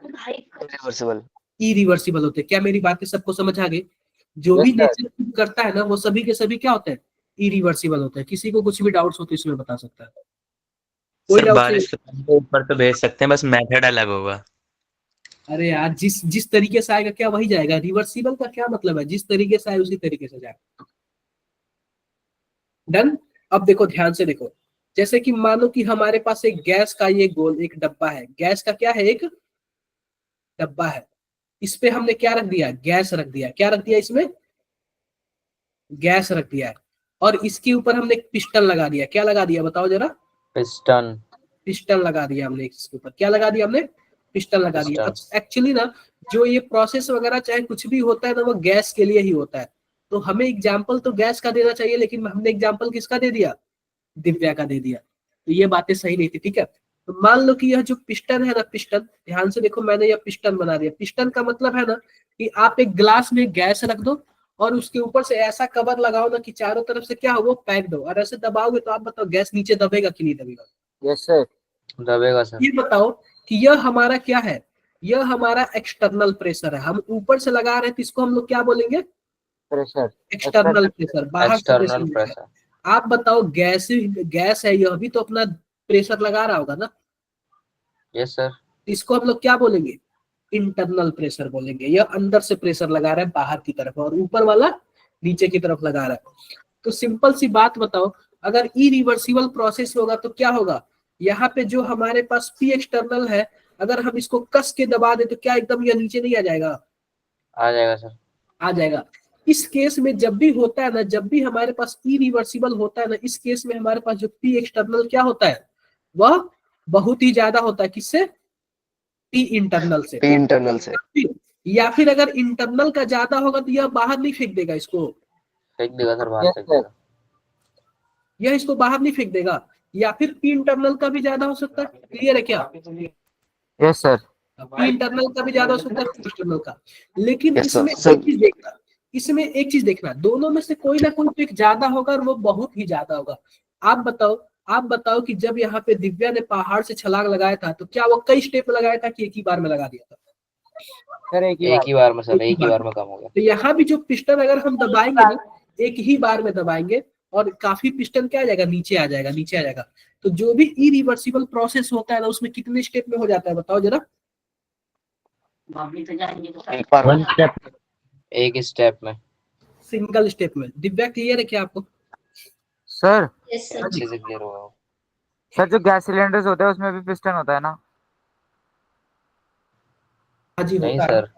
रिवर्सिबल। इरिवर्सिबल होते हैं। क्या मेरी बातें सबको समझ आ गई? जो यस भी सर। नेचर करता है ना, वो सभी के सभी क्या होते हैं? इरिवर्सिबल होते हैं। किसी को कुछ भी डाउट्स हो तो इसमें बता सकता है, कोई सर डाउट नहीं? बारिश के पानी को ऊपर तो भेज सकते हैं, बस मेथड अलग होगा। अरे यार, जिस जिस तरीके से आएगा क्या वही जाएगा। रिवर्सिबल का क्या मतलब है? जिस तरीके से आए उसी तरीके से जाएगा। डन। अब देखो ध्यान से देखो, जैसे कि मानो कि हमारे पास एक गैस का ये गोल एक डब्बा है। गैस का क्या है? एक डब्बा है। इस पे हमने क्या रख दिया? गैस रख दिया। क्या रख दिया इसमें? गैस रख दिया है। और इसके ऊपर हमने एक पिस्टन लगा दिया। क्या लगा दिया बताओ जरा? पिस्टन। पिस्टन लगा दिया हमने इसके ऊपर। क्या लगा दिया हमने? पिस्टन लगा दिया। अब पिस्टन। एक्चुअली ना, जो ये प्रोसेस वगैरह चाहे कुछ भी होता है ना, वो गैस के लिए ही होता है। तो हमें एग्जाम्पल तो गैस का देना चाहिए, लेकिन हमने एग्जाम्पल किसका दे दिया? दिव्या का दे दिया। तो ये बातें सही नहीं थी, ठीक है। तो मान लो कि यह जो पिस्टन है ना, पिस्टन, ध्यान से देखो, मैंने यह पिस्टन बना दिया। पिस्टन का मतलब है ना कि आप एक ग्लास में गैस रख दो और उसके ऊपर से ऐसा कवर लगाओ ना कि चारों तरफ से क्या हो, वो पैक्ड हो, और ऐसे दबाओगे तो आप बताओ गैस नीचे दबेगा कि नहीं दबेगा? Yes sir. दबेगा सर। ये बताओ कि यह हमारा क्या है? यह हमारा एक्सटर्नल प्रेशर है। हम ऊपर से लगा रहे हैं तो इसको हम लोग क्या बोलेंगे? प्रेशर। एक्सटर्नल प्रेशर, बाहर से प्रेशर एक्सटर्नल लग रहा है। प्रेशर। आप बताओ, गैस है, यह भी तो अपना प्रेशर लगा रहा होगा ना। Yes sir. इसको हम लोग क्या बोलेंगे? इंटरनल प्रेशर बोलेंगे। यह अंदर से प्रेशर लगा रहा है बाहर की तरफ, और ऊपर वाला नीचे की तरफ लगा रहा है। तो सिंपल सी बात बताओ, अगर इरिवर्सिबल प्रोसेस होगा तो क्या होगा? यहाँ पे जो हमारे पास पी एक्सटर्नल है, अगर हम इसको कस के दबा दे तो क्या एकदम यह नीचे नहीं आ जाएगा? आ जाएगा सर। आ जाएगा। इस केस में जब भी होता है ना, जब भी हमारे पास इरिवर्सिबल होता है ना, इस केस में हमारे पास जो पी एक्सटर्नल क्या होता है, वह बहुत ही ज्यादा होता है। किससे? पी इंटरनल से। पी इंटरनल से। या फिर अगर इंटरनल का ज्यादा होगा तो यह बाहर नहीं फेंक देगा इसको, फेंक देगा सर, बाहर यस फेंक सर। देगा। यह इसको बाहर नहीं फेंक देगा। या फिर पी इंटरनल का भी ज्यादा हो सकता है। क्लियर है क्या? Yes sir. पी इंटरनल का भी ज्यादा हो सकता है, पी एक्सटर्नल का। लेकिन यस सर। इसमें सर एक चीज देखना, इसमें एक चीज देखना, दोनों में से कोई ना कोई तो एक ज्यादा होगा, और वो बहुत ही ज्यादा होगा। आप बताओ, आप बताओ कि जब यहाँ पे दिव्या ने पहाड़ से छलांग लगाया था तो क्या वो कई स्टेप लगाया था कि एक ही बार में लगा दिया था? सर एक ही एक बार। ही बार में सर, एक ही एक ही बार बार में। में कम हो गया। तो यहाँ भी जो पिस्टन अगर हम दबाएंगे ना, एक ही बार में दबाएंगे, और काफी पिस्टन क्या आ जाएगा? नीचे आ जाएगा, नीचे आ जाएगा। तो जो भी इरिवर्सिबल प्रोसेस होता है ना, उसमें कितने स्टेप में हो जाता है बताओ जरा? एक बार वन स्टेप। एक स्टेप में। सिंगल स्टेप में। दिव्या क्लियर है क्या आपको? सर। Yes sir. अच्छे से क्लियर होगा। सर जो गैस सिलेंडर्स होते हैं उसमें भी पिस्टन होता है ना? हाँ जी, नहीं होता है। सर,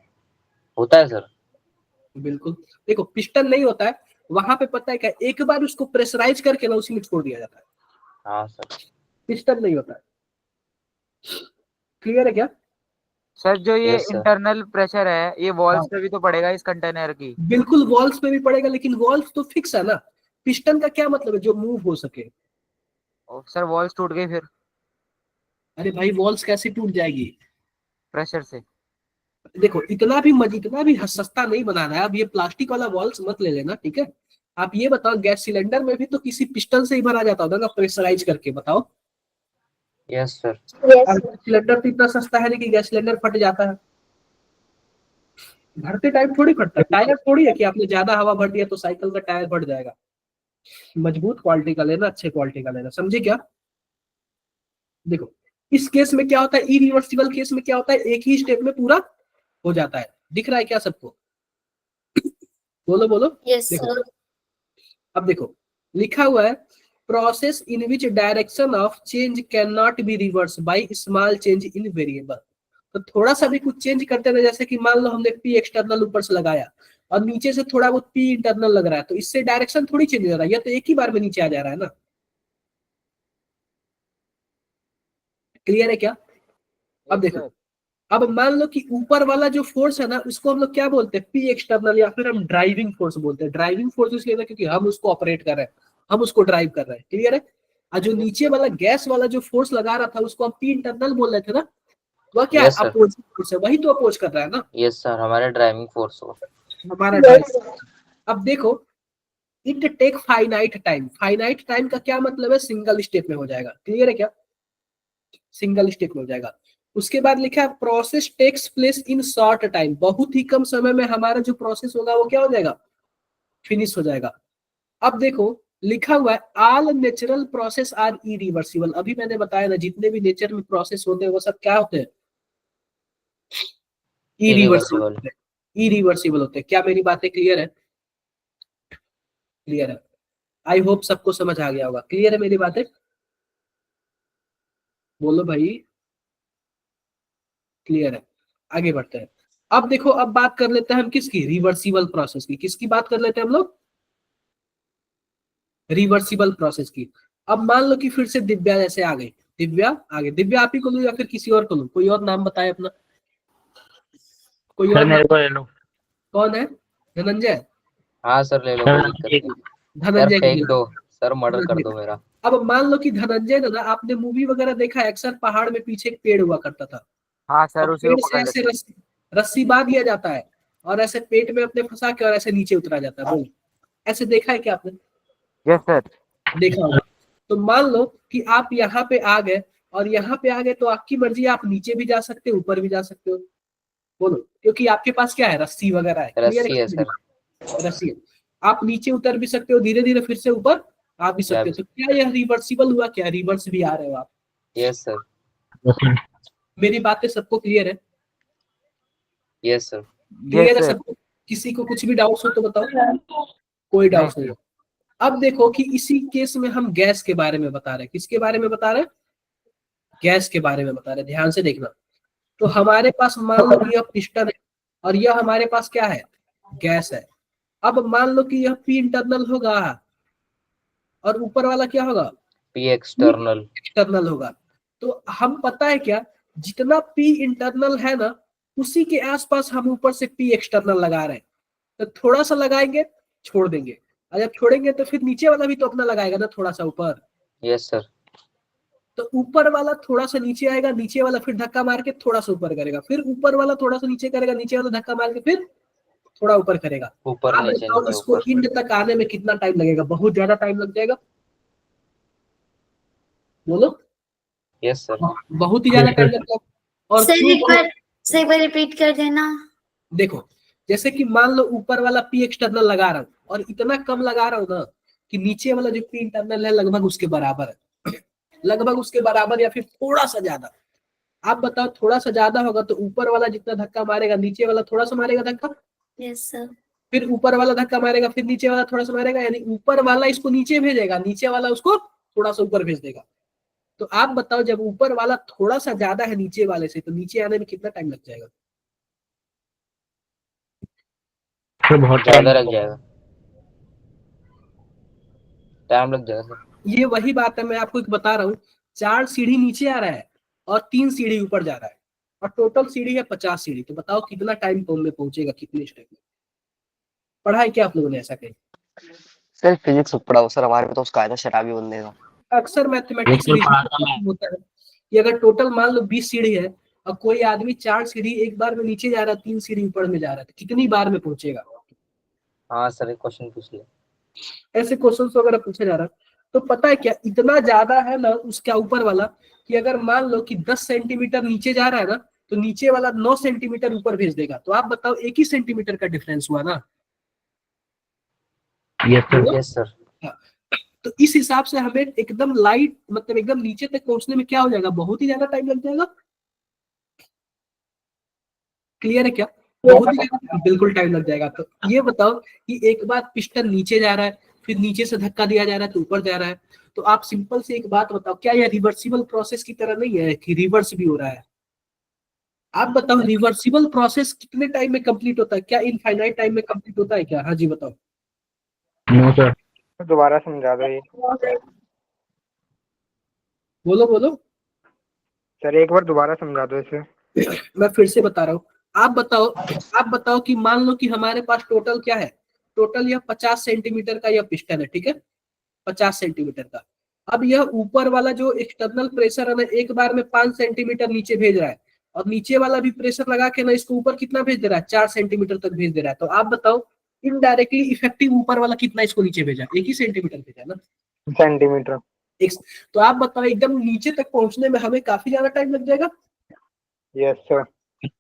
होता है सर। बिल्कुल। देखो, पिस्टन नहीं होता है वहां पे, पता है क्या, एक बार उसको प्रेशराइज करके ना उसी में छोड़ दिया जाता है। हाँ सर। पिस्टन नहीं होता है। क्लियर है क्या? सर जो ये Yes, sir. इंटरनल प्रेशर है ये वॉल्स हाँ। पे भी तो पड़ेगा इस कंटेनर की। बिल्कुल वॉल्स पे भी पड़ेगा, लेकिन वॉल्स तो फिक्स है ना। पिस्टन का क्या मतलब है? जो मूव हो सके। सर वॉल्स टूट गई फिर अरे भाई वॉल्स कैसे टूट जाएगी? प्रेशर से। देखो इतना भी सस्ता नहीं बनाना है। अब ये प्लास्टिक वाला वॉल्स मत ले लेना, ठीक है? आप ये बताओ, गैस सिलेंडर में भी तो किसी पिस्टन से ही भरा जाता होगा ना, प्रेशराइज करके। बताओ। Yes, sir. अब गैस सिलेंडर तो इतना सस्ता है नहीं कि गैस सिलेंडर फट जाता है। भरते टाइम थोड़ी फटता है। टायर थोड़ी है कि आपने ज्यादा हवा भर दिया तो साइकिल का टायर फट जाएगा। मजबूत क्वालिटी का लेना, अच्छे क्वालिटी का लेना, समझे क्या? देखो इस केस में क्या होता है, इरिवर्सिबल केस में क्या होता है, एक ही स्टेप में पूरा हो जाता है। दिख रहा है क्या सबको? बोलो बोलो। यस देखो सर। अब देखो लिखा हुआ है, process in which direction of change can not be reverse by small change in variable. तो थोड़ा सा भी कुछ चेंज करते हैं, जैसे कि मान लो हमने पी एक्सटर्नल ऊपर से लगाया और नीचे से थोड़ा बहुत पी इंटरनल लग रहा है, तो इससे डायरेक्शन थोड़ी चेंज हो रहा है, या तो एक ही बार में नीचे आ जा रहा है ना। क्लियर है क्या? अब देखो, अब मान लो कि ऊपर वाला जो फोर्स है ना, उसको हम लोग क्या बोलते हैं, पी एक्सटर्नल, या फिर हम ड्राइविंग फोर्स बोलते हैं। ड्राइविंग फोर्स इसलिए ना क्योंकि हम उसको ऑपरेट कर रहे हैं, हम उसको ड्राइव कर रहे हैं। क्लियर है? और जो नीचे वाला गैस वाला जो फोर्स लगा रहा था उसको हम पी इंटरनल बोल रहे थे ना, वह क्या है, Yes, sir. अपोजिट फोर्स है, वही तो अपोज कर रहा है ना Yes, sir. हमारे ड्राइविंग फोर्स हो। हमारा ड्राइव। अब देखो, it take finite time. Finite time का क्या मतलब है, सिंगल स्टेप में हो जाएगा। क्लियर है क्या? सिंगल स्टेप में हो जाएगा। उसके बाद लिखा है, process takes place in short time. बहुत ही कम समय में हमारा जो प्रोसेस होगा वो क्या हो जाएगा, फिनिश हो जाएगा। अब देखो लिखा हुआ है, all natural process are irreversible. अभी मैंने बताया ना, जितने भी नेचर में प्रोसेस होते हैं वो सब क्या होते हैं, इरिवर्सिबल Irreversible. होते हैं। इरिवर्सिबल होते हैं। क्या मेरी बातें क्लियर है? क्लियर है? आई होप सबको समझ आ गया होगा। क्लियर है मेरी बातें? बोलो भाई। क्लियर है? आगे बढ़ते हैं। अब देखो, अब बात कर लेते हैं हम किसकी, रिवर्सिबल प्रोसेस की। किसकी बात कर लेते हैं हम लोग, रिवर्सिबल प्रोसेस की। अब मान लो कि फिर से दिव्या जैसे आ गई। दिव्या आ गई। दिव्या आप ही को लूं या फिर किसी और को लूं? कोई और नाम बताए अपना, कोई सर और मेरे नाम। को ले लो। कौन है? धनंजय? हाँ सर, ले लो, सर कोई दिक्कत नहीं। सर धनंजय को ले फेंक लो। दो। सर मर्डर कर धनंजय दो को। मेरा। अब मान लो कि धनंजय ने ना, आपने मूवी वगैरह देखा है, अक्सर पहाड़ में पीछे एक पेड़ हुआ करता था, हाँ और सर उसी को पेड़ से पकड़ ऐसे लेते हैं। रस्सी बांध लिया जाता है और ऐसे पेट में अपने फंसा के और ऐसे नीचे उतरा जाता है। बोलो, ऐसे देखा है क्या आपने? Yes sir. देखा होगा। तो मान लो कि आप यहाँ पे आ गए, और यहाँ पे आ गए तो आपकी मर्जी, आप नीचे भी जा सकते हो, ऊपर भी जा सकते हो। बोलो, क्योंकि आपके पास क्या है, रस्सी वगैरह है। क्लियर रस्सी है है? सर। रस्सी है। आप नीचे उतर भी सकते हो, धीरे धीरे फिर से ऊपर आ भी जा सकते हो। भी। तो क्या यह रिवर्सिबल हुआ? क्या रिवर्स भी आ रहे हो आप? Yes sir. मेरी बातें सबको क्लियर है? Yes sir. यस क्लियर है सर। सबको? किसी को कुछ भी डाउट्स हो तो बताओ। कोई नहीं डाउट्स नहीं है? अब देखो कि इसी केस में हम गैस के बारे में बता रहे हैं। किसके बारे में बता रहे हैं? गैस के बारे में बता रहे हैं। ध्यान से देखना। तो हमारे पास मान लो कि यह पिस्टन है, और यह हमारे पास क्या है, गैस है। अब मान लो कि यह पी इंटरनल होगा और ऊपर वाला क्या होगा, पी एक्सटर्नल। एक्सटर्नल होगा। तो हम पता है क्या, जितना पी इंटरनल है ना, उसी के आसपास हम ऊपर से पी एक्सटर्नल लगा रहे हैं। तो थोड़ा सा लगाएंगे, छोड़ देंगे, और जब छोड़ेंगे तो फिर नीचे वाला भी तो अपना लगाएगा ना थोड़ा सा ऊपर। Yes sir. तो ऊपर वाला थोड़ा सा नीचे आएगा, नीचे वाला फिर धक्का मार के थोड़ा सा ऊपर करेगा, फिर ऊपर वाला थोड़ा सा नीचे करेगा, नीचे वाला धक्का मार के फिर थोड़ा ऊपर करेगा। ऊपर आप नीचे बताओ नीचे इसको ऊपर। इंड तक आने में कितना टाइम लगेगा? बहुत ज्यादा टाइम लग जाएगा। बोलो। Yes sir. बहुत ही ज्यादा टाइम लगता है। और सर क्यों एक बार, सर एक बार रिपीट कर देना। देखो, जैसे कि मान लो ऊपर वाला पी एक्सटर्नल लगा रहा हूँ, और इतना कम लगा रहा हूँ ना कि नीचे वाला जो पी इंटरनल है लगभग उसके बराबर है। लगभग उसके बराबर या फिर थोड़ा सा ज्यादा। आप बताओ, थोड़ा सा ज्यादा होगा तो ऊपर वाला जितना धक्का मारेगा, नीचे वाला थोड़ा सा मारेगा धक्का, यस सर। फिर ऊपर वाला धक्का मारेगा, फिर नीचे वाला थोड़ा सा मारेगा, यानी ऊपर वाला इसको नीचे भेजेगा, नीचे वाला उसको थोड़ा सा ऊपर भेज देगा। तो आप बताओ, जब ऊपर वाला थोड़ा सा ज्यादा है नीचे वाले से, तो नीचे आने में कितना टाइम लग जाएगा? बहुत ज्यादा लग जाएगा, टाइम लग जाएगा सर। ये वही बात है, मैं आपको एक बता रहा हूँ 4 सीढ़ी नीचे आ रहा है और 3 सीढ़ी ऊपर जा रहा है और टोटल सीढ़ी है 50 सीढ़ी, तो बताओ कितना टाइम में पहुंचेगा, कितने स्टेप में? पढ़ा है क्या आप लोगों ने ऐसा कहीं? सर फिजिक्स पढ़ा हो सर, हमारे पे तो उसका आया था शराबी बंदे का। अक्सर मैथमेटिक्स होता है कि अगर टोटल मान लो 20 सीढ़ी है और कोई आदमी 4 सीढ़ी एक बार में नीचे जा रहा है, 3 सीढ़ी ऊपर में जा रहा है, तो कितनी बार में पहुंचेगा? हाँ सर एक क्वेश्चन पूछ ले। ऐसे क्वेश्चन वगैरह पूछा जा रहा है, तो पता है क्या इतना ज्यादा है ना उसका ऊपर वाला, कि अगर मान लो कि 10 सेंटीमीटर नीचे जा रहा है ना, तो नीचे वाला 9 सेंटीमीटर ऊपर भेज देगा। तो आप बताओ, एक ही सेंटीमीटर का डिफरेंस हुआ ना? Yes sir. तो इस हिसाब से हमें एकदम लाइट, मतलब एकदम नीचे तक पहुंचने में क्या हो जाएगा, बहुत ही ज्यादा टाइम लग जाएगा। क्लियर है क्या? बहुत ही ज्यादा, बिल्कुल टाइम लग जाएगा। तो ये बताओ कि एक बार पिस्टन नीचे जा रहा है, फिर नीचे से धक्का दिया जा रहा है तो ऊपर जा रहा है, तो आप सिंपल से एक बात बताओ, क्या यह रिवर्सिबल प्रोसेस की तरह नहीं है कि रिवर्स भी हो रहा है? आप बताओ, रिवर्सिबल प्रोसेस कितने टाइम में कंप्लीट होता है? क्या इनफाइनाइट टाइम में कंप्लीट होता है क्या? हाँ जी बताओ। No sir. दोबारा समझा दो ये बोलो बोलो। सर, एक बार दोबारा समझा दो इसे। मैं फिर से बता रहा हूँ। आप बताओ कि मान लो कि हमारे पास टोटल क्या है, टोटल यह 50 सेंटीमीटर का यह पिस्टन है, ठीक है, 50 सेंटीमीटर का। अब यह ऊपर वाला जो एक्सटर्नल प्रेशर है ना, एक बार में 5 सेंटीमीटर नीचे भेज रहा है, और नीचे वाला भी प्रेशर लगा के ना इसको ऊपर कितना भेज दे रहा है, 4 सेंटीमीटर तक भेज दे रहा है। तो आप बताओ इनडायरेक्टली इफेक्टिव ऊपर वाला कितना इसको नीचे भेजा? 1 ही सेंटीमीटर भेजा ना, सेंटीमीटर। तो आप बताओ एकदम नीचे तक पहुंचने में हमें काफी ज्यादा टाइम लग जाएगा। Yes sir.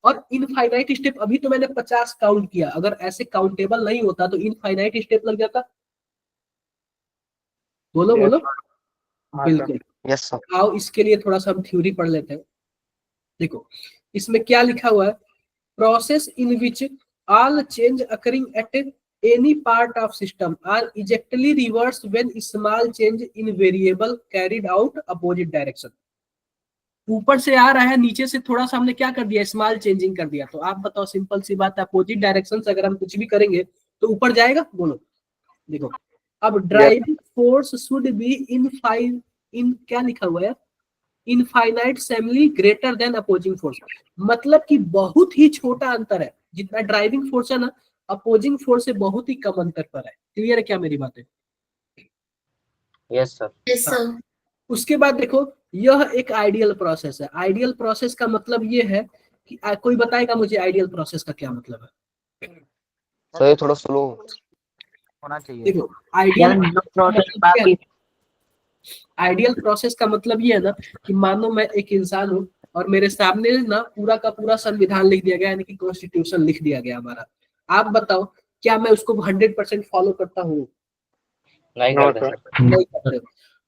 और इनफाइनाइट स्टेप अभी तो मैंने 50 काउंट किया, अगर ऐसे काउंटेबल नहीं होता तो इनफाइनाइट स्टेप लग जाता। बोलो बोलो। बिल्कुल। Yes sir. आओ इसके लिए थोड़ा सा हम थ्योरी पढ़ लेते हैं। देखो इसमें क्या लिखा हुआ है, process in which all change occurring at any part of system are ejectly reversed when small change in variable carried out opposite direction। ऊपर से आ रहा है, नीचे से थोड़ा सा हमने क्या कर दिया, स्मॉल चेंजिंग कर दिया। तो आप बताओ, सिंपल सी बात है, अपोजिट डायरेक्शन से अगर हम कुछ भी करेंगे तो ऊपर जाएगा। बोलो। देखो अब driving force should be in क्या लिखा हुआ है, infinitely greater than opposing force. मतलब कि बहुत ही छोटा अंतर है, जितना ड्राइविंग फोर्स है ना, अपोजिंग फोर्स से बहुत ही कम अंतर पर है। क्लियर है क्या मेरी बातें? Yes sir. Yes sir. उसके बाद देखो, यह एक आइडियल प्रोसेस है। आइडियल प्रोसेस का मतलब ये है कि कोई बताएगा मुझे आइडियल प्रोसेस का क्या मतलब है? सर ये थोड़ा स्लो होना चाहिए। देखो आइडियल प्रोसेस का मतलब ये है ना कि मानो मैं एक इंसान हूँ और मेरे सामने ना पूरा का पूरा संविधान लिख दिया गया, यानी कि कॉन्स्टिट्यूशन लिख दिया गया हमारा। आप बताओ क्या मैं उसको 100% फॉलो करता हूँ? नहीं करते सर। नहीं करते।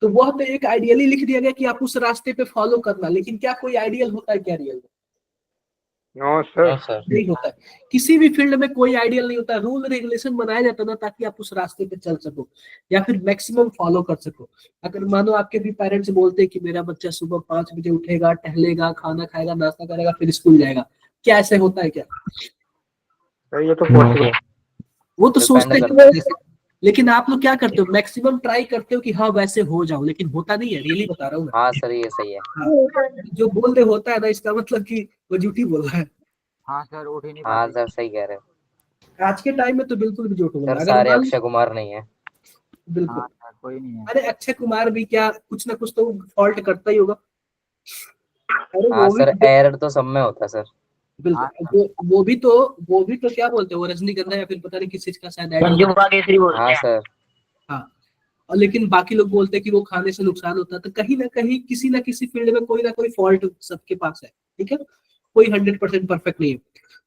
तो वह तो एक आइडियली लिख दिया गया कि आप उस रास्ते पे फॉलो करना, लेकिन क्या कोई आइडियल होता है क्या रियल में? No sir. No sir. नहीं होता है। किसी भी फील्ड में कोई आइडियल नहीं होता। रूल रेगुलेशन बनाया जाता ना ताकि आप उस रास्ते पे चल सको या फिर मैक्सिमम फॉलो कर सको। अगर मानो आपके भी पेरेंट्स बोलते हैं कि मेरा बच्चा सुबह 5 बजे उठेगा, टहलेगा, खाना खाएगा, नाश्ता करेगा, फिर स्कूल जाएगा, क्या ऐसे होता है क्या? सर ये तो पॉसिबल। वो तो सोचते Depend हैं, लेकिन आप लोग क्या करते हो, मैक्सिमम ट्राई करते हो कि हाँ वैसे हो जाओ, लेकिन होता नहीं है। रियली बता रहा हूँ मैं। हाँ सर ये सही है। हाँ, जो बोल रहे होता है ना, इसका मतलब कि वो झूठी बोल रहा है। हाँ सर, उठ ही नहीं हाँ पाते। सर सही कह रहे हो आज के टाइम में तो बिल्कुल भी झूठ बोल सर। रहा है। सारे अगर अक्षय कुमार नहीं है। बिल्कुल। हाँ सर, कोई नहीं है। अरे अक्षय कुमार भी क्या कुछ ना कुछ तो फॉल्ट करता ही होगा। अरे हाँ वो सर भी एरर तो सब में होता है सर। बिल्कुल। वो भी तो क्या बोलते हैं, वो रजनीगंधा या फिर पता नहीं किस चीज का शायद ऐड। हाँ सर। हाँ, और लेकिन बाकी लोग बोलते हैं कि वो खाने से नुकसान होता है। तो कहीं ना कहीं किसी ना किसी फील्ड में कोई ना कोई फॉल्ट सबके पास है। ठीक है, कोई 100% परफेक्ट नहीं है।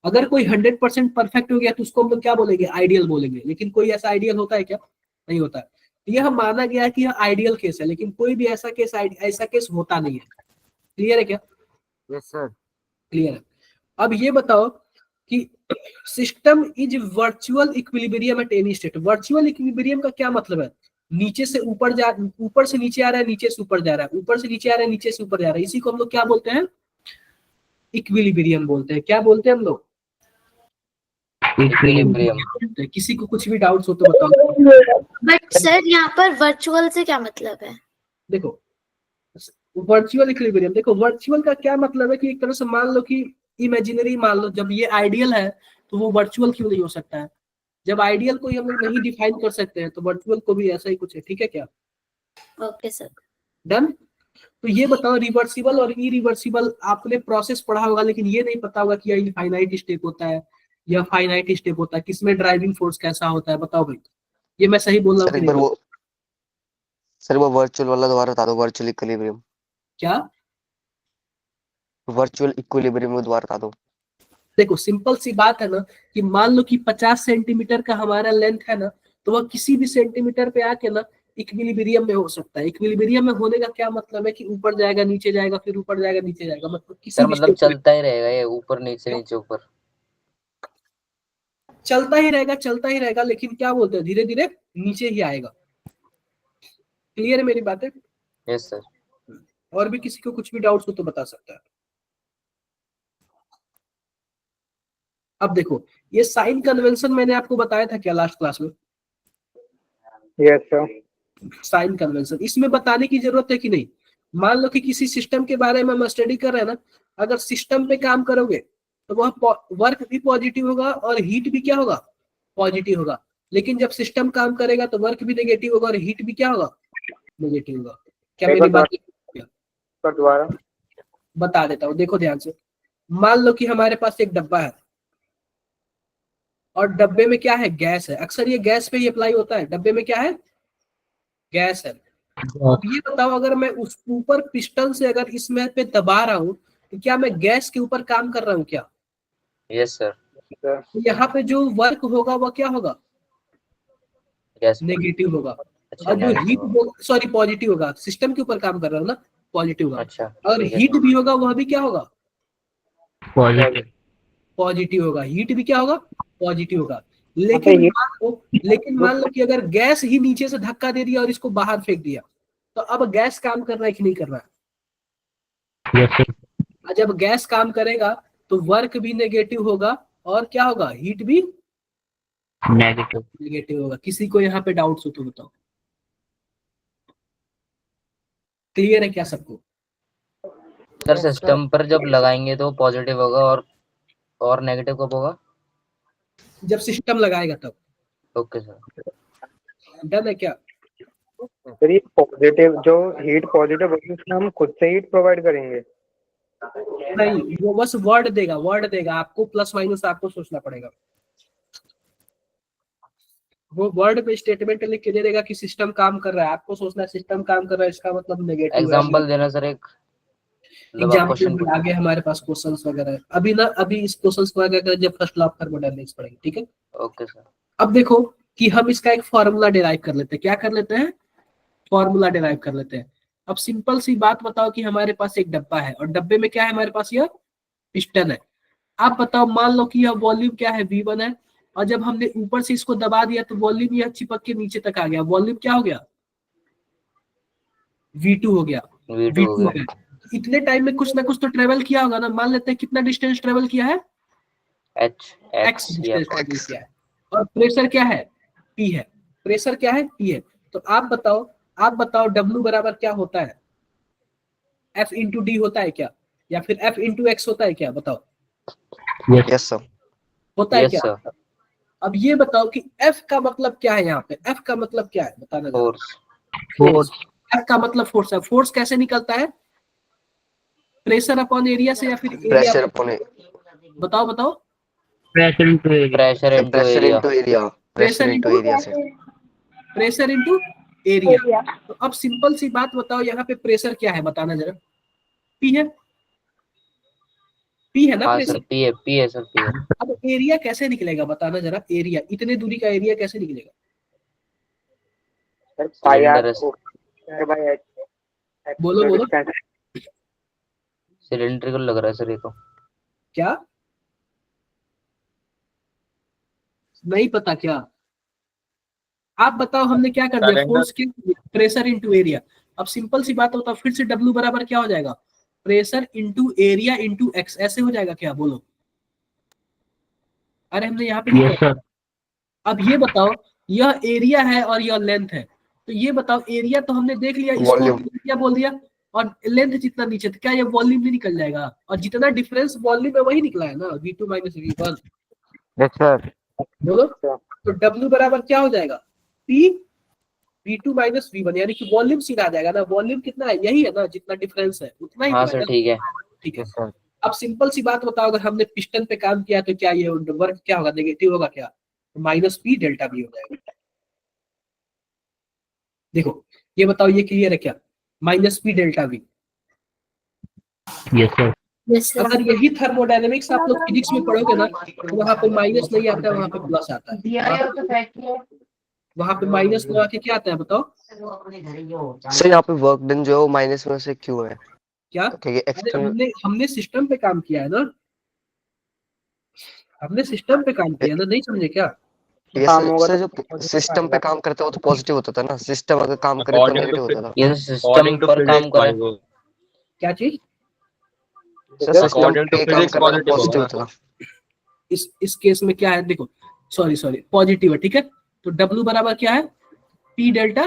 अगर कोई 100% परफेक्ट हो गया तो उसको हम लोग क्या बोलेंगे, आइडियल बोलेंगे। लेकिन कोई ऐसा आइडियल होता है क्या? नहीं होता है। यह माना गया है कि यह आइडियल केस है, लेकिन कोई भी ऐसा केस होता नहीं है। क्लियर है क्या? Yes sir. क्लियर है। अब ये बताओ कि system is virtual equilibrium at any state. Virtual equilibrium का क्या मतलब है? नीचे से ऊपर से नीचे आ रहा है, नीचे से ऊपर जा रहा है, ऊपर से नीचे आ रहा है, नीचे से ऊपर जा रहा है। इसी को हम लोग क्या बोलते हैं? इक्विलिब्रियम बोलते हैं। क्या बोलते हैं हम लोग? इक्विलिब्रियम। किसी को कुछ भी डाउट्स हो तो बताओ। बट सर यहाँ पर वर्चुअल से क्या मतलब है? देखो वर्चुअल इक्विलिब्रियम, देखो वर्चुअल का क्या मतलब है कि एक तरह से मान लो कि इमेजिनरी मान लो, जब ये आइडियल है तो वो वर्चुअल क्यों नहीं हो सकता है? जब आइडियल को हम लोग नहीं डिफाइन कर सकते हैं तो वर्चुअल को भी ऐसा ही कुछ है, ठीक है क्या? Okay sir. डन। तो ये बताओ रिवर्सिबल और इरिवर्सिबल आपने प्रोसेस पढ़ा होगा, लेकिन ये नहीं पता होगा कि ये फाइनाइट स्टेप होता है या फाइनाइट स्टेप होता है, किसमें ड्राइविंग फोर्स कैसा होता है, बताओ भाई। ये मैं सही बोल रहा हूँ सर कि एक बार नहीं? वो सर वो वर्चुअल वाला दोबारा बता दो, वर्चुअल इक्विलिब्रियम। क्या? वर्चुअल इक्विलिब्रियम को दोबारा बता दो। देखो सिंपल सी बात है ना कि मान लो कि 50 सेंटीमीटर का हमारा लेंथ है ना, तो वह किसी भी सेंटीमीटर पे आके ना इक्विलिब्रियम में हो सकता है। इक्विलिब्रियम में होने का क्या मतलब है कि ऊपर जाएगा नीचे जाएगा फिर ऊपर जाएगा नीचे जाएगा, मतलब किसी सर भी मतलब स्टेप में चलता ही रहेगा ये, ऊपर नीचे नीचे ऊपर। चलता ही रहेगा, लेकिन क्या बोलते हैं धीरे धीरे नीचे ही आएगा। क्लियर है मेरी बातें? Yes sir. और भी किसी को कुछ भी डाउट्स हो तो बता सकता है। अब देखो ये साइन कन्वेंशन मैंने आपको बताया था क्या लास्ट क्लास में? Yes sir. साइन कन्वेंशन इसमें बताने की जरूरत है कि नहीं? मान लो कि किसी सिस्टम के बारे में हम स्टडी कर रहे हैं ना, अगर सिस्टम पे काम करोगे तो वह वर्क भी पॉजिटिव होगा और हीट भी क्या होगा? पॉजिटिव होगा। लेकिन जब सिस्टम काम करेगा तो वर्क भी नेगेटिव होगा और हीट भी क्या होगा? नेगेटिव होगा। क्या मेरी बात दोबारा बता देता हूँ, देखो ध्यान से। मान लो कि हमारे पास एक डब्बा है और डब्बे में क्या है? गैस है। अक्सर ये गैस पे ही अप्लाई होता है। डब्बे में क्या है? गैस है। अब ये बताओ अगर मैं उस ऊपर पिस्टन से अगर इसमें पे दबा रहा हूँ तो क्या मैं गैस के ऊपर काम कर रहा हूँ क्या? Yes sir. तो यहाँ पे जो वर्क होगा वह क्या होगा? यस नेगेटिव होगा। अच्छा और जो हीट नेगेटिव। सॉरी पॉजिटिव होगा। सिस्टम के ऊपर काम कर रहा हूँ ना, पॉजिटिव होगा। अच्छा और ठीक है हीट सर। भी होगा वह भी क्या होगा? पॉजिटिव। पॉजिटिव होगा। हीट भी क्या होगा? पॉजिटिव होगा। लेकिन मान लो कि अगर गैस ही नीचे से धक्का दे दिया और इसको बाहर फेंक दिया, तो अब गैस काम कर रहा है कि नहीं कर रहा है? Yes sir. और जब गैस काम करेगा तो वर्क भी नेगेटिव होगा और क्या होगा? हीट भी नेगेटिव। नेगेटिव होगा। किसी को यहाँ पे डाउट्स हो तो बताओ। क्लियर है क्या सबको? सर सिस्टम पर जब लगाएंगे तो पॉजिटिव होगा और नेगेटिव कब होगा? जब सिस्टम लगाएगा तब। Okay sir. डन है क्या? सर ये पॉजिटिव जो हीट पॉजिटिव होगी उसमें हम खुद से हीट प्रोवाइड करेंगे? नहीं, वो बस वर्ड देगा आपको, प्लस माइनस आपको सोचना पड़ेगा। वो वर्ड में स्टेटमेंट लिख के दे देगा कि सिस्टम काम कर रहा है, आपको सोचना है सिस्टम काम कर रहा है इसका मतलब नेगेटिव है। एग्जांपल देना सर एक, मतलब आप क्वेश्चन एग्जाम्पल आगे हमारे पास क्वेश्चंस वगैरह है। अभी इस क्वेश्चंस को आगे जब फर्स्ट लॉ ऑफ थर्मोडायनामिक्स पढ़ेंगे, ठीक है? Okay sir. अब देखो कि हम इसका एक फॉर्मूला डिराइव कर लेते हैं। क्या कर लेते हैं? फॉर्मूला डिराइव कर लेते हैं। अब सिंपल सी बात बताओ कि हमारे पास एक डब्बा है और डब्बे में क्या है? हमारे पास यह पिस्टन है। आप बताओ मान लो कि यह वॉल्यूम क्या है? V1 है। और जब हमने ऊपर से इसको दबा दिया तो वॉल्यूम यह चिपक के नीचे तक आ गया। वॉल्यूम क्या हो गया? V2 हो गया। V2 हो गया। है। इतने टाइम में कुछ ना कुछ तो ट्रेवल किया होगा ना। मान लेते हैं कितना डिस्टेंस ट्रेवल किया है? H x डिस्टेंस ट्रेवल किया है। और प्रेशर क्या है? P है। प्रेशर क्या है? P है। तो आप बताओ W बराबर क्या होता है? F इंटू डी होता है क्या? या फिर F इंटू एक्स होता है क्या? बताओ। Yes sir. होता है यस क्या? सर। अब ये बताओ कि F का मतलब क्या है? यहाँ पे F का मतलब क्या है बताना जरा। फोर्स। F का मतलब फोर्स है। फोर्स कैसे निकलता है? प्रेशर अपॉन एरिया से या फिर एरिया? प्रेशर अपॉन बताओ। Pressure into area. Pressure into pressure area. Into area. Pressure pressure into into area से। Pressure into area. तो अब सिंपल सी बात बताओ यहाँ पे प्रेशर क्या है बताना जरा। P है। P है ना हाँ प्रेशर। सर P है सर P है। अब एरिया कैसे निकलेगा बताना जरा। एरिया इतने दूरी का एरिया कैसे निकलेगा? सर सिलेंडर बोलो। सिलेंड्रिकल लग रहा है सर ये तो। क्या नहीं पता क्या? आप बताओ हमने क्या कर दिया? फोर्स के प्रेशर इंटू एरिया। अब सिंपल सी बात होता है फिर से W बराबर क्या हो जाएगा? Pressure into area into x. ऐसे हो जाएगा क्या? बोलो। अरे हमने यहाँ पे यस सर। अब ये बताओ यह एरिया है और यह लेंथ है। तो ये बताओ एरिया तो हमने देख लिया, इसको वॉल्यूम। क्या बोल दिया? और लेंथ जितना नीचे, तो क्या ये वॉल्यूम भी निकल जाएगा? और जितना डिफरेंस वॉल्यूम में वही निकला है ना, V2 minus V1। Yes sir. बोलो, तो W बराबर क्या हो जाएगा? P V2 माइनस V1, यानी कि वॉल्यूम सीधा आ जाएगा ना। वॉल्यूम कितना है? यही है ना, जितना डिफरेंस है उतना ही हाँ तो सर है ना। ठीक है। ठीक है। Yes sir. अब सिंपल सी बात बताओ, अगर हमने पिस्टन पे काम किया तो क्या ये वर्क क्या होगा? नेगेटिव होगा क्या? माइनस P डेल्टा V हो जाएगा। देखो ये बताओ, ये क्लियर है क्या? Minus P delta V। Yes sir. Yes sir. अगर यही थर्मोडायनेमिक्स आप लोग फिजिक्स में पढ़ोगे ना, तो वहां पे माइनस नहीं आता है, वहां पे प्लस आता है। वहां पे माइनस लगा के क्या आता है बताओ? सर यहाँ पे वर्क डन जो है वो माइनस में से क्यों है? क्या? क्योंकि अरे एक्सटर्नल हमने सिस्टम पे काम किया है ना, हमने सिस्टम पे काम किया है ना, नहीं समझे क्या? काम होगा सर तो जो सिस्टम पे काम करता है वो तो पॉजिटिव होता था ना, सिस्टम अगर काम करे तो नेगेटिव होता था। ये सिस्टम पर काम करे। क्या चीज? सर सिस्टम पे काम करना तो पॉजिटिव होता था। इस केस में क्या है देखो, सॉरी पॉजिटिव है, ठीक है। तो W बराबर क्या है? P delta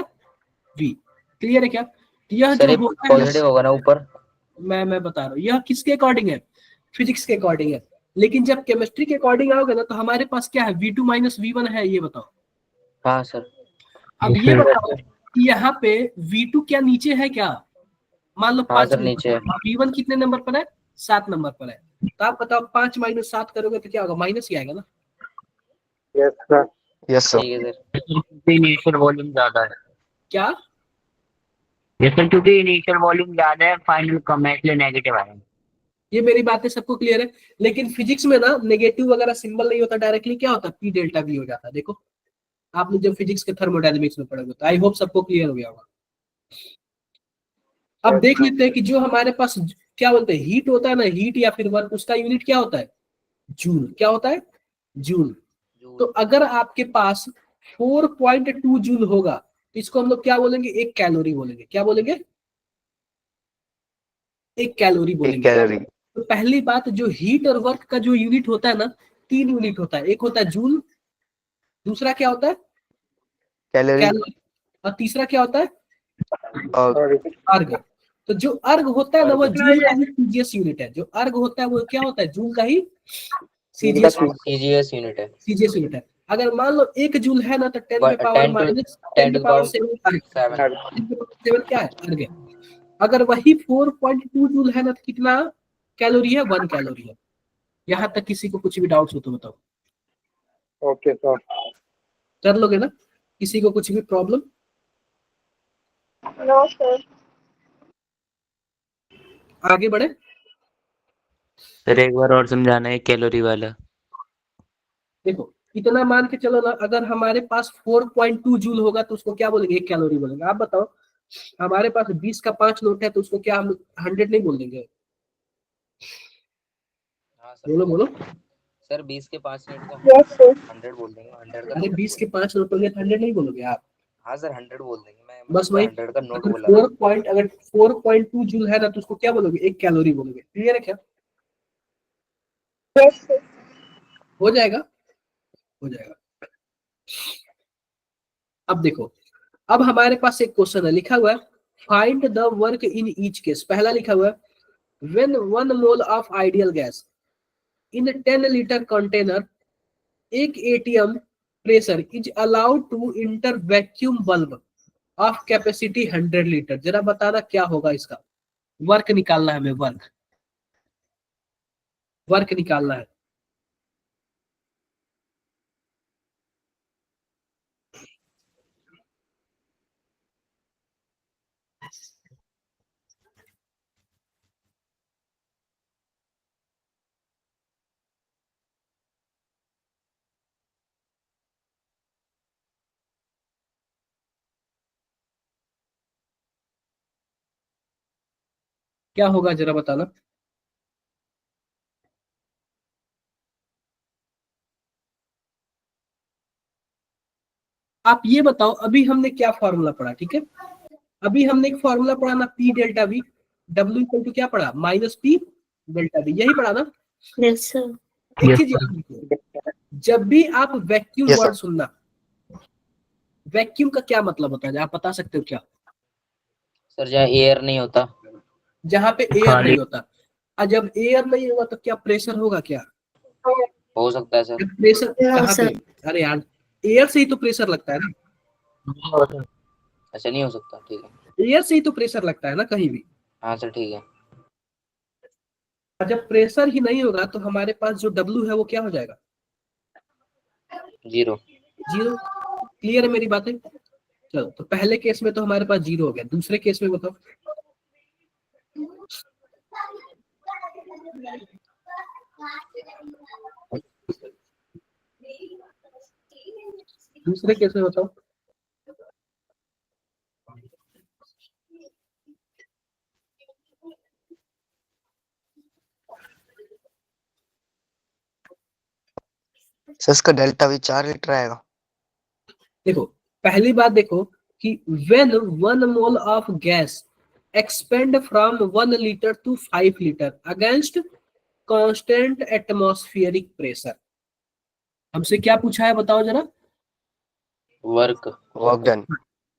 V। क्लियर है क्या? यह सर जो ये होता है, पॉजिटिव होगा ना ऊपर? मैं बता रहा हूँ, यह किसके अकॉर्डिंग है? फिजिक्स के अकॉर्डिंग है। लेकिन जब केमिस्ट्री के अकॉर्डिंग आओगे ना, तो हमारे पास क्या है? V2 माइनस V1 है, ये बताओ। हाँ सर। अब ये बताओ कि यहाँ पे V2 क्या नीचे है क्या? मान लो हाँ 5 सर नंबर नीचे है। पर। V1 कितने नंबर पर है? 7 नंबर पर है। तो आप बताओ 5 माइनस 7 करोगे तो क्या होगा? माइनस ही आएगा ना। Yes sir. Yes sir. ठीक है सर। क्योंकि इनिशियल वॉल्यूम ज्यादा है। क्या? यस सर, क्योंकि इनिशियल वॉल्यूम ज्यादा है, फाइनल कम है, इसलिए नेगेटिव आएगा। ये मेरी बातें सबको क्लियर है। लेकिन फिजिक्स में ना नेगेटिव वगैरह सिंबल नहीं होता, डायरेक्टली क्या होता है? P डेल्टा V हो जाता है। देखो आपने जब फिजिक्स के थर्मोडायनेमिक्स में पढ़ोगे, तो आई होप सबको क्लियर हो गया होगा। अब देख लेते हैं कि जो हमारे पास क्या बोलते हैं, हीट होता है ना, हीट या फिर वर्क, उसका यूनिट क्या होता है? जूल। क्या होता है? जूल। तो अगर आपके पास 4.2 जूल होगा, तो इसको हम लोग क्या बोलेंगे? 1 कैलोरी बोलेंगे। क्या बोलेंगे? 1 कैलोरी एक बोलेंगे। कैलोरी। तो पहली बात, जो हीट और वर्क का जो यूनिट होता है ना, 3 यूनिट होता है। एक होता है जूल, दूसरा क्या होता है? कैलोरी कैलोरी, और तीसरा क्या होता है? और अर्ग। तो जो अर्ग होता है ना, वो जूल का ही सीजीएस यूनिट है। जो अर्ग होता है वो क्या होता है? जूल का ही सीजीएस सीजीएस यूनिट है। सीजीएस यूनिट है। अगर मान लो 1 जूल है ना, तो 10 पे पावर 10 माइनस 10 10 to पे the पावर power 7 7। 7 क्या है? अर्ग है। अगर वही 4.2 जूल है ना, तो कितना कैलोरी है? 1 कैलोरी है। यहाँ तक किसी को कुछ भी डाउट्स हो तो बताओ। Okay sir. कर लोगे ना? किसी को कुछ भी प्रॉब्लम? No sir. आगे बढ़े। सर एक बार और समझाना है कैलोरी वाला। देखो इतना मान के चलो ना, अगर हमारे पास 4.2 जूल होगा तो उसको क्या बोलेंगे? 1 कैलोरी बोलेंगे। आप बताओ, हमारे पास 20 का 5 नोट है, तो उसको क्या हम 100 नहीं बोल देंगे? हाँ सर बोलो बोलो। सर 20 के 5 मिनट को यस सर। 100 बोल देंगे। 100 का अरे नोट 20 के 5 नोट होंगे तो 100 नहीं बोलोगे आप? हाँ सर 100 बोल देंगे। मैं बस वही। 100 का नोट अगर बोला। 4.2 जूल है ना, तो उसको क्या बोलोगे? 1 कैलोरी बोलोगे। क्लियर है क्या? Yes sir. हो जाएगा, हो जाएगा। अब देखो, अब हमारे पास एक क्वेश्चन है, लिखा हुआ है find the work in each case. पहला लिखा हुआ है when 1 mole of ideal gas in 10 litre container 1 atm pressure is allowed to enter vacuum bulb of capacity 100 litre. जरा बताना क्या होगा इसका? वर्क निकालना है हमें, वर्क निकालना है। क्या होगा जरा बताना। आप ये बताओ, अभी हमने क्या फॉर्मूला पढ़ा? ठीक है, अभी हमने एक फॉर्मूला पढ़ा ना, P delta V। W equal to क्या पढ़ा? Minus P delta V। यही पढ़ा ना? Yes sir. एक चीज याद रखिए, जब भी आप वैक्यूम Yes, वर्ड sir. सुनना, वैक्यूम का क्या मतलब होता है? आप बता सकते हो क्या? सर जहाँ एयर नहीं होता। जहाँ पे एयर नहीं होता। और जब एयर नहीं होगा तो क्या प्रेशर होगा क्या? हो सकता है सर। प्रेशर हाँ, कहाँ सर। पे? अरे यार, एयर से ही तो प्रेशर लगता है ना। अच्छा नहीं हो सकता, ठीक है। एयर से ही तो प्रेशर लगता है ना कहीं भी। हाँ सर ठीक है। और जब प्रेशर ही नहीं होगा तो हमारे पास जो W है वो क्या हो जाएगा? 0। 0। क्लियर है मेरी बातें? चलो, तो पहले केस में तो हमारे पास 0 हो गया, दूसरे केस में बताओ। दूसरे केस में बताओ। सर इसका डेल्टा भी 4 लीटर आएगा। देखो, पहली बात देखो कि when 1 mole of gas expand from 1 liter to 5 liter against constant atmospheric pressure, हमसे क्या पूछा है बताओ जरा? Work. Work done.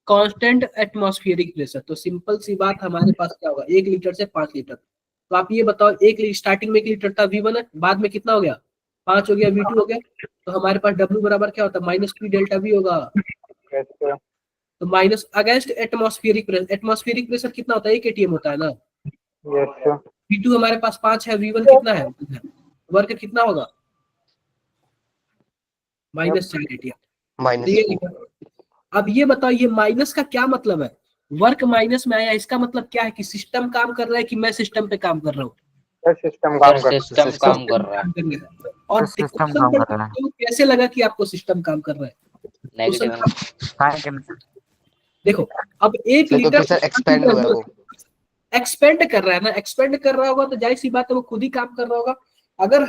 Constant atmospheric pressure. तो सिंपल सी बात, हमारे पास क्या होगा? 1 लीटर से 5 लीटर। तो आप ये बताओ, स्टार्टिंग में 1 लीटर था V1 है, बाद में कितना हो गया? 5 हो गया, V2 हो गया। तो हमारे पास W बराबर क्या होता है? माइनस P डेल्टा V होगा। Yes, sir. तो minus against atmospheric pressure. Atmospheric pressure कितना होता है? 1 atm होता है ना। Yes, sir. V2 हमारे पास 5 है, V1 कितना है? वर्क कितना होगा? -4 atm। माइनस ठीक है। अब ये बताओ, ये माइनस का क्या मतलब है? वर्क माइनस में आया, इसका मतलब क्या है कि सिस्टम काम कर रहा है कि मैं सिस्टम पे काम कर रहा हूँ? सिस्टम सर काम कर सिस्टम काम कर रहा है। काम कर रहा है। और सिस्टम क्वेश्चन काम पढ़ कर रहा है। के कैसे लगा कि आपको सिस्टम काम कर रहा है? नेगेटिव है। Fine, देखो, अब 1 सर लीटर क्योंकि सर एक्सपेंड हुआ है वो। एक्सपेंड कर रहा है ना, एक्सपेंड कर रहा होगा तो जाहिर सी बात है वो खुद ही काम कर रहा होगा। अगर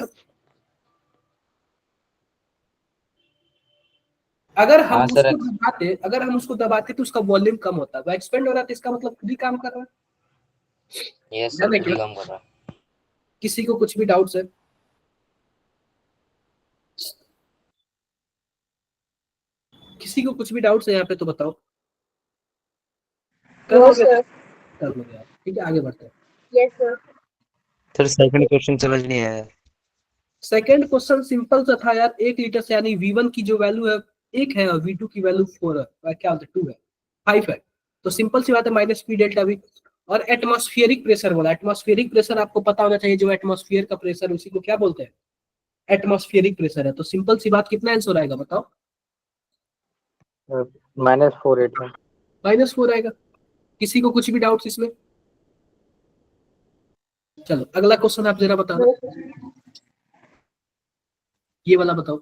हम हाँ सर। उसको दबाते तो उसका वॉल्यूम कम होता है, वो एक्सपेंड हो रहा है तो इसका मतलब खुद ही काम कर रहा है। यस सर, जाने खुद ही क्या? काम कर रहा है। किसी को कुछ भी डाउट्स है? किसी को कुछ भी डाउट्स है यहाँ पे तो बताओ। कर लोगे? कर लोगे आप, ठीक है, आगे बढ़ते हैं। सर सेकंड क्वेश्चन समझ नहीं आया। सेकंड क्वेश्चन सिंपल सा था यार। 1 लीटर से यानी V1 की जो वैल्यू है 1 है और V2 की वैल्यू 4 है, क्या होता है 2 है, 5 है। तो सिंपल सी बात है, माइनस P डेल्टा V। और एटमॉस्फेरिक प्रेशर बोला। एटमॉस्फेरिक प्रेशर आपको पता होना चाहिए, जो एटमॉस्फेयर का प्रेशर उसी को क्या बोलते हैं? एटमॉस्फेरिक प्रेशर है। तो सिंपल सी बात, कितना आंसर आएगा बताओ? -4 atm. -4 आएगा। किसी को कुछ भी डाउट्स इसमें? चलो अगला क्वेश्चन आप जरा बताओ, ये वाला बताओ।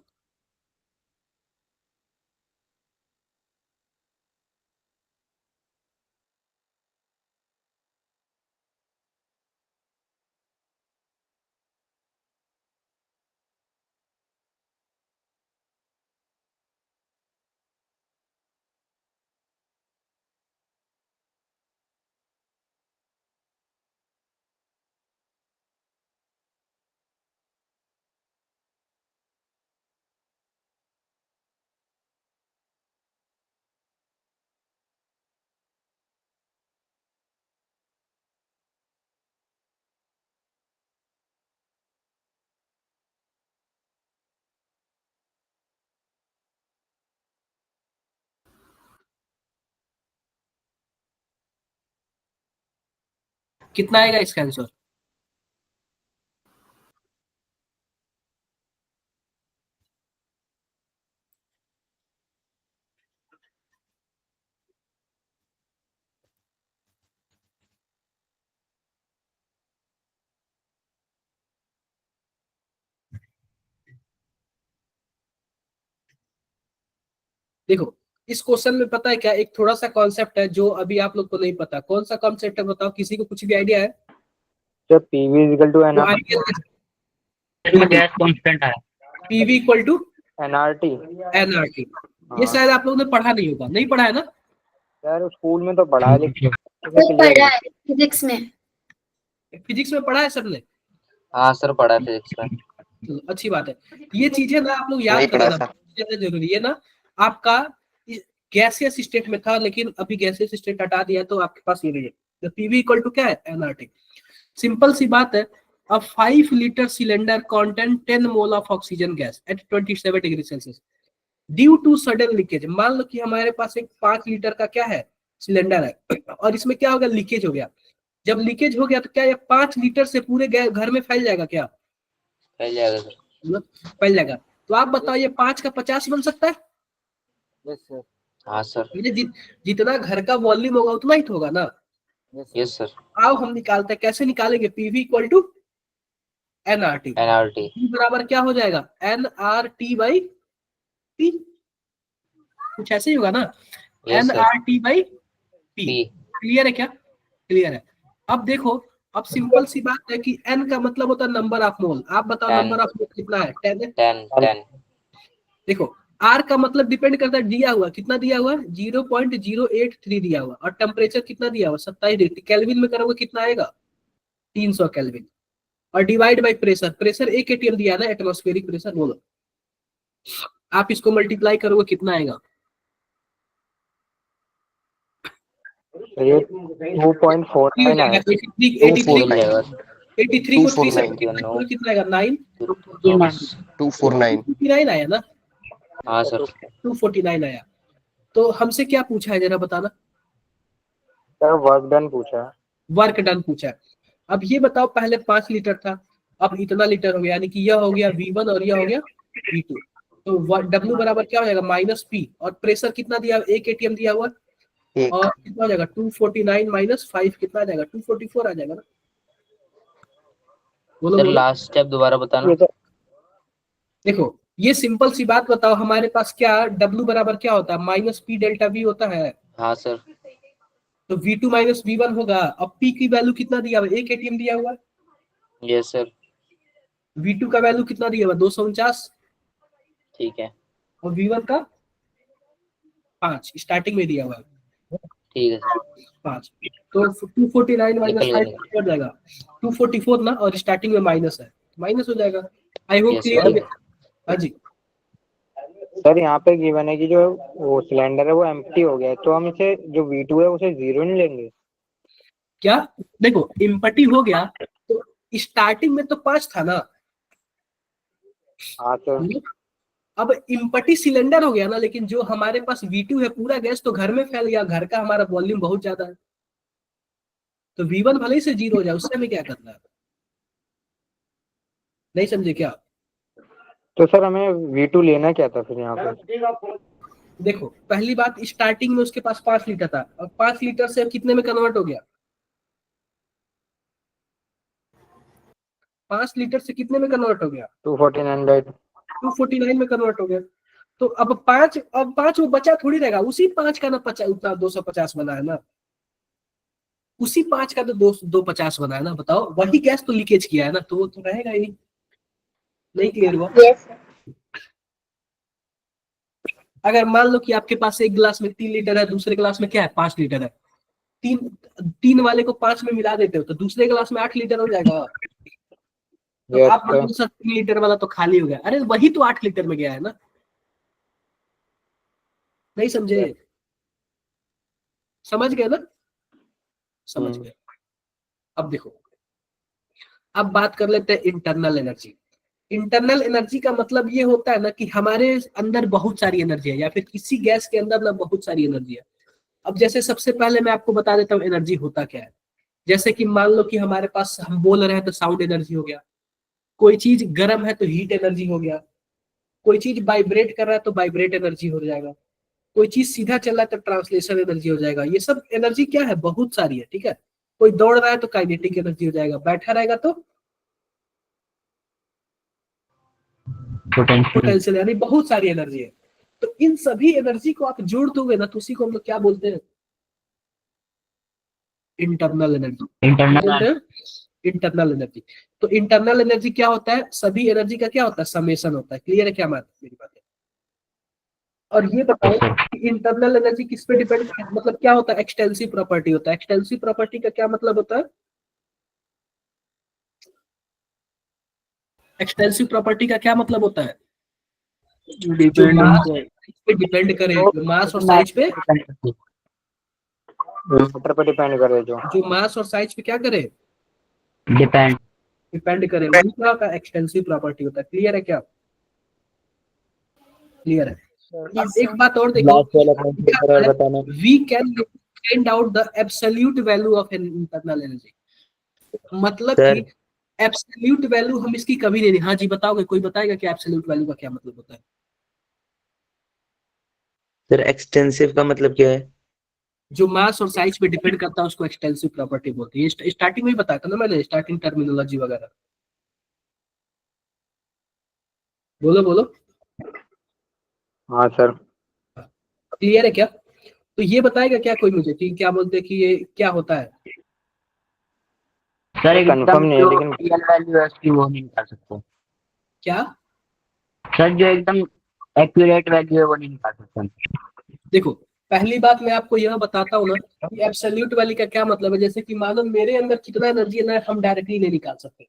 कितना आएगा इसका आंसर? देखो, इस क्वेश्चन में पता है क्या, एक थोड़ा सा कॉन्सेप्ट है जो अभी आप लोग को नहीं पता। कौन सा कॉन्सेप्ट है बताओ? किसी को कुछ भी आइडिया है? So PV is equal to तो आइडिया इसमें गैस कांस्टेंट है। PV equal to NRT. nRT। ये शायद आप लोगों ने पढ़ा नहीं होगा, नहीं पढ़ा है ना? यार स्कूल में तो पढ़ा है लेकिन वो पढ़ा है फिजिक्स में। फिजिक्स में पढ़ा है सबने? हाँ सर, पढ़ा है फिजिक्स में। चलो अच्छी बात है। ये चीजें ना आप लोग नहीं याद कर पढ़ा लेना, सर। ज्यादा जरूरी है ना। आपका गैसियस स्टेट में था, लेकिन अभी गैसियस स्टेट हटा दिया तो आपके पास ये नहीं है। तो पीवी इक्वल टू क्या है, एनआरटी। सिंपल सी बात है। A 5 liter cylinder contain 10 mole of oxygen gas at 27 degree Celsius due to sudden leakage. मान लो कि हमारे पास एक 5 लीटर का क्या है, सिलेंडर है, और इसमें क्या होगा, लीकेज हो गया। जब लीकेज हो गया तो क्या ये 5 लीटर से पूरे घर में फैल जाएगा क्या? फैल जाएगा सर। मतलब फैल जाएगा। तो आप बताओ ये 5 का 50 बन सकता है? Yes sir. हाँ सर। जितना घर का वॉल्यूम होगा उतना ही तो होगा ना। Yes sir. आओ हम निकालते हैं, कैसे निकालेंगे? PV equal to NRT. NRT बराबर क्या हो जाएगा, एनआरटी बाई पी। कुछ ऐसे ही होगा ना, yes sir. NRT by P. P. Clear है क्या? क्लियर है। अब देखो, अब सिंपल सी बात है कि एन का मतलब होता है नंबर ऑफ मोल। आप बताओ 10 नंबर ऑफ मोल कितना है? 10 है। 10 देखो आर का मतलब डिपेंड करता है, दिया हुआ कितना दिया हुआ है, 0.083 दिया हुआ, और टेम्परेचर कितना दिया हुआ, 27 डिग्री। केल्विन में करोगे कितना आएगा, 300 केल्विन, और divide by pressure. Pressure 1 atm दिया ना, एटमॉस्फेरिक प्रेशर। बोलो आप इसको मल्टीप्लाई करोगे कितना आएगा? ये 2.49 आया। 83 को 3 से 249 कितना आएगा, 9। 249 249 आया ना। हाँ सर। 249 आया। तो हमसे क्या पूछा है जरा बताना? सर वर्क डन पूछा है। वर्क डन पूछा है। अब ये बताओ, पहले 5 लीटर था, अब इतना लीटर हो गया, यानी कि यह हो गया V1 और यह हो गया V2। तो W बराबर क्या हो जाएगा, माइनस P। और प्रेशर कितना दिया, 1 atm दिया हुआ, एक और कितना हो जाएगा, 249 माइनस 5 कितना आ जाएगा, 244 आ जाएगा ना। बोलो सर बोलो। लास्ट स्टेप दोबारा बताना। देखो ये सिंपल सी बात बताओ, हमारे पास क्या W बराबर क्या होता है, माइनस P डेल्टा V होता है। हाँ सर। तो V2 माइनस V1 होगा। अब P की वैल्यू कितना दिया हुआ, 1 atm दिया हुआ। Yes sir. V2 का वैल्यू कितना दिया हुआ, 249, ठीक है। और V1 का 5 स्टार्टिंग में दिया हुआ है, ठीक है सर। 5। तो 249 माइनस निकल 5 गया। हो जाएगा 244 ना, और स्टार्टिंग में माइनस है, माइनस हो जाएगा। I hope yes clear sir. है। हाँ जी। सर यहाँ पे गिवन है कि जो वो सिलेंडर है वो एम्प्टी हो गया है, तो हम इसे जो V2 है उसे 0 नहीं लेंगे? क्या? देखो इम्पटी हो गया तो स्टार्टिंग में तो 5 था ना। हाँ सर। अब इम्पटी सिलेंडर हो गया ना, लेकिन जो हमारे पास V2 है पूरा गैस तो घर में फैल गया, घर का हमारा वॉल्यूम बहुत ज्यादा है, तो V1 भले ही से 0 हो जाए, उससे हमें क्या करना है? नहीं समझे क्या? तो सर हमें V2 लेना क्या था फिर यहाँ पे? देखो पहली बात, स्टार्टिंग में उसके पास 5 लीटर था, अब 5 लीटर से अब कितने में कन्वर्ट हो गया, 5 लीटर से कितने में कन्वर्ट हो गया, 249 में कन्वर्ट हो गया। तो अब 5 वो बचा थोड़ी रहेगा, उसी 5 का ना 50 उतना 250 बना है ना, उसी 5 का तो 250 बना है ना। बताओ वही गैस तो लीकेज किया है ना, तो वो तो रहेगा ही नहीं। क्लियर हुआ? अगर मान लो कि आपके पास एक गिलास में 3 लीटर है, दूसरे गिलास में क्या है, 5 लीटर है, तीन वाले को 5 में मिला देते हो तो दूसरे गिलास में 8 लीटर हो जाएगा। तो Yes, आप sir. 3 लीटर वाला तो खाली हो गया, अरे वही तो 8 लीटर में गया है ना। नहीं समझे? समझ गए ना? समझ गए। अब देखो, अब बात कर लेते हैं इंटरनल एनर्जी। इंटरनल एनर्जी का मतलब ये होता है ना कि हमारे अंदर बहुत सारी एनर्जी है, या फिर किसी गैस के अंदर ना बहुत सारी एनर्जी है। अब जैसे सबसे पहले मैं आपको बता देता हूँ एनर्जी होता क्या है। जैसे कि मान लो कि हमारे पास हम बोल रहे हैं तो साउंड एनर्जी हो गया, कोई चीज गर्म है तो हीट एनर्जी हो गया, कोई चीज वाइब्रेट कर रहा है तो वाइब्रेट एनर्जी हो जाएगा, कोई चीज सीधा चल रहा है तो ट्रांसलेशन एनर्जी हो जाएगा। ये सब एनर्जी क्या है, बहुत सारी है, ठीक है। कोई दौड़ रहा है तो काइनेटिक एनर्जी हो जाएगा, बैठा रहेगा तो पोटेंशियल, यानी बहुत सारी एनर्जी है। तो इन सभी एनर्जी को आप जोड़ दोगे ना, तो उसी को हम लोग क्या बोलते हैं, इंटरनल एनर्जी। Internal energy. तो इंटरनल एनर्जी क्या होता है, सभी एनर्जी का क्या होता है, समेशन होता है। क्लियर है क्या मेरी बात है? और ये बताओ कि इंटरनल एनर्जी किस पे डिपेंड, मतलब क्या होता है, एक्सटेंसिव प्रॉपर्टी होता है। एक्सटेंसिव प्रॉपर्टी का क्या मतलब होता है, एक्सटेंसिव प्रॉपर्टी का क्या मतलब होता है, जो मास पे डिपेंड करे, मास और साइज पे मैटर पे डिपेंड करे जो मास और साइज पे क्या करे, डिपेंड। डिपेंड करे, वही क्या होता है, एक्सटेंसिव प्रॉपर्टी होता है। क्लियर है क्या? क्लियर है। अब Yes, एक sir. बात और देखो, लास्ट वाला पॉइंट और बताना। We can find out the absolute value of an internal energy. मतलब सर कि एब्सोल्यूट वैल्यू हम इसकी कभी नहीं, हाँ जी बताओगे, कोई बताएगा कि एब्सोल्यूट वैल्यू का क्या मतलब होता है? सर एक्सटेंसिव का मतलब क्या है? जो मास और साइज पे डिपेंड करता है उसको एक्सटेंसिव प्रॉपर्टी बोलते हैं। ये स्टार्टिंग में ही बताया था ना मैंने, स्टार्टिंग टर्मिनोलॉजी वगैरह। बोलो बोलो। हाँ सर। क्लियर है क्या? तो ये बताएगा क्या कोई मुझे कि क्या बोलते हैं कि ये क्या होता है? सर एकदम कंफर्म नहीं है जो लेकिन रियल वैल्यू है उसकी वो नहीं निकाल सकते। क्या? सर जो एकदम एक्यूरेट वैल्यू है वो नहीं निकाल सकते। देखो, पहली बात मैं आपको यह बताता हूँ ना कि एब्सोल्यूट वैल्यू का क्या मतलब है। जैसे कि मानो मेरे अंदर कितना एनर्जी है ना, हम डायरेक्टली नहीं निकाल सकते,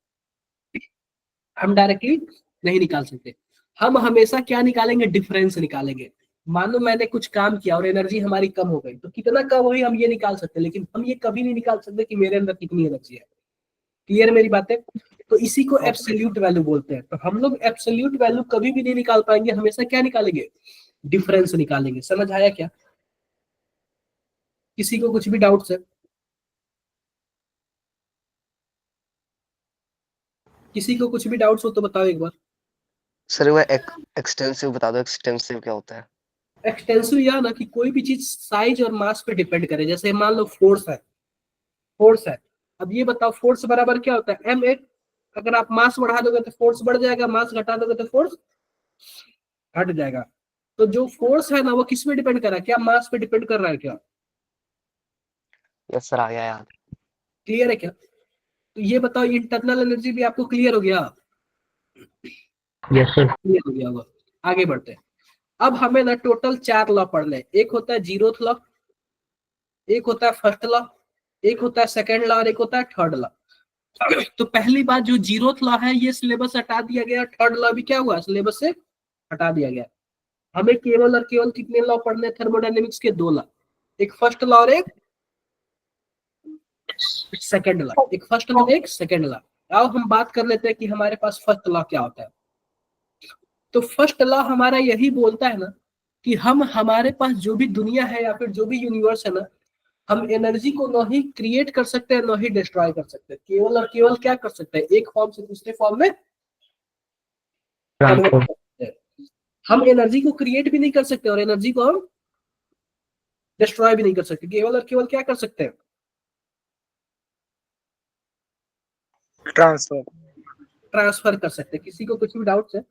हम डायरेक्टली नहीं निकाल सकते। हम हमेशा क्या निकालेंगे, डिफरेंस निकालेंगे। मानो मैंने कुछ काम किया और एनर्जी हमारी कम हो गई, तो कितना कम हुई हम ये निकाल सकते हैं, लेकिन हम ये कभी नहीं निकाल सकते कि मेरे अंदर कितनी एनर्जी है। क्लियर मेरी बातें? तो इसी को एब्सोल्यूट वैल्यू बोलते हैं। तो हम लोग एब्सोल्यूट वैल्यू कभी भी नहीं निकाल पाएंगे, हमेशा क्या निकालेंगे, डिफरेंस निकालेंगे। समझ आया क्या? किसी को कुछ भी डाउट्स है? किसी को कुछ भी डाउट्स हो तो बताओ एक बार। सर वो एक्सटेंसिव बता दो, एक्सटेंसिव क्या होता है? एक्सटेंसिव यह ना कि कोई भी चीज साइज और मास पे डिपेंड करे। जैसे मान लो फोर्स है, फोर्स है। अब ये बताओ फोर्स बराबर क्या होता है, ma। अगर आप मास बढ़ा दोगे तो फोर्स बढ़ जाएगा, मास घटा दोगे तो फोर्स घट जाएगा। तो जो फोर्स है ना वो किस पे डिपेंड कर रहा है, क्या मास पे डिपेंड कर रहा है क्या? यस सर, आ गया याद। क्लियर है क्या? तो ये बताओ, इंटरनल एनर्जी भी आपको क्लियर हो गया? Yes sir. क्लियर हो गया होगा। आगे बढ़ते हैं। अब हमें ना टोटल 4 लॉ पढ़ने हैं। एक होता है जीरोथ लॉ, एक होता है फर्स्ट लॉ, एक होता है सेकंड लॉ और एक होता है थर्ड लॉ। तो पहली बात, जो जीरोथ लॉ है ये सिलेबस हटा दिया गया, थर्ड लॉ भी क्या हुआ, सिलेबस से हटा दिया गया। हमें केवल और केवल कितने लॉ पढ़ने, थर्मोडायनेमिक्स के 2 लॉ, एक फर्स्ट लॉ और एक सेकंड लॉ, एक फर्स्ट लॉ एक सेकंड लॉ। आओ हम बात कर लेते हैं कि हमारे पास फर्स्ट लॉ क्या होता है। तो फर्स्ट लॉ हमारा यही बोलता है ना कि हम, हमारे पास जो भी दुनिया है या फिर जो भी यूनिवर्स है ना, हम एनर्जी को न ही क्रिएट कर सकते हैं न ही डिस्ट्रॉय कर सकते हैं, केवल और केवल क्या कर सकते हैं, एक फॉर्म से दूसरे फॉर्म में कन्वर्ट कर सकते हैं। हम एनर्जी को क्रिएट भी नहीं कर सकते और एनर्जी को हम डिस्ट्रॉय भी नहीं कर सकते, केवल और केवल क्या कर सकते हैं, ट्रांसफर कर सकते हैं। किसी को कुछ भी डाउट्स है?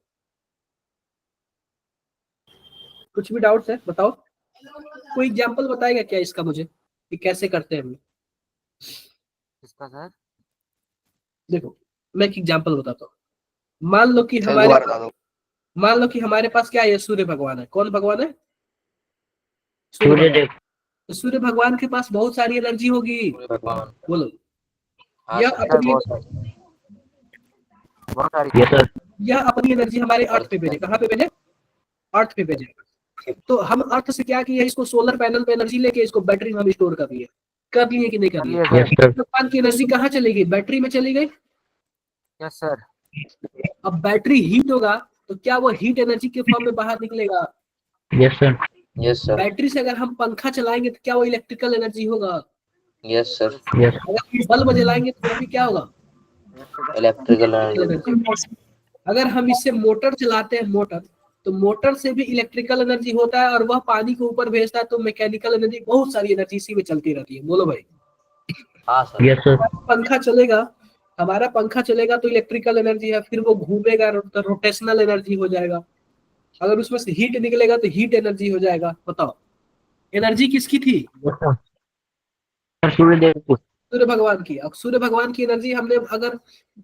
कुछ भी डाउट्स है बताओ। कोई एग्जांपल बताएगा क्या इसका मुझे कि कैसे करते हैं हम? इसका सर देखो मैं एक एग्जांपल बताता हूँ। मान लो कि सर हमारे दोबारा बता दो। मान लो कि हमारे पास क्या है, सूर्य भगवान है। कौन भगवान है? सूर्य सूर्य भगवान। देव। तो सूर्य भगवान के पास बहुत सारी एनर्जी होगी, बोलो। यह सर अपनी बहुत सारी यस सर। यह अपनी एनर्जी हमारे अर्थ पे भेजे। कहाँ पे भेजे? अर्थ पे भेजे। तो हम अर्थ से क्या किया, इसको सोलर पैनल पे एनर्जी लेके इसको बैटरी में हम स्टोर कर लिए। कर लिए कि नहीं कर लिए? सर। Yes sir. भगवान की एनर्जी कहाँ चली गई, बैटरी में चली गई। Yes sir. अब बैटरी हीट होगा तो क्या वो हीट एनर्जी के फॉर्म में बाहर निकलेगा? Yes sir. Yes sir. Battery से अगर हम पंखा चलाएंगे तो क्या वो इलेक्ट्रिकल एनर्जी होगा? Yes sir. यस। अगर हम बल्ब जलाएंगे तो वो भी क्या होगा, इलेक्ट्रिकल एनर्जी। अगर हम इससे मोटर चलाते हैं, मोटर, तो मोटर से भी इलेक्ट्रिकल एनर्जी होता है और वह पानी को ऊपर भेजता है, तो मैकेनिकल एनर्जी, बहुत सारी एनर्जी इसी में चलती रहती है। बोलो भाई। हाँ सर। Yes sir. पंखा चलेगा, हमारा पंखा चलेगा तो इलेक्ट्रिकल एनर्जी है, फिर वो घूमेगा तो रोटेशनल एनर्जी हो जाएगा। अगर उसमें से हीट निकलेगा तो हीट एनर्जी हो जाएगा। बताओ एनर्जी किसकी थी? सूर्य देव को। सूर्य भगवान की। अब सूर्य भगवान की एनर्जी हमने अगर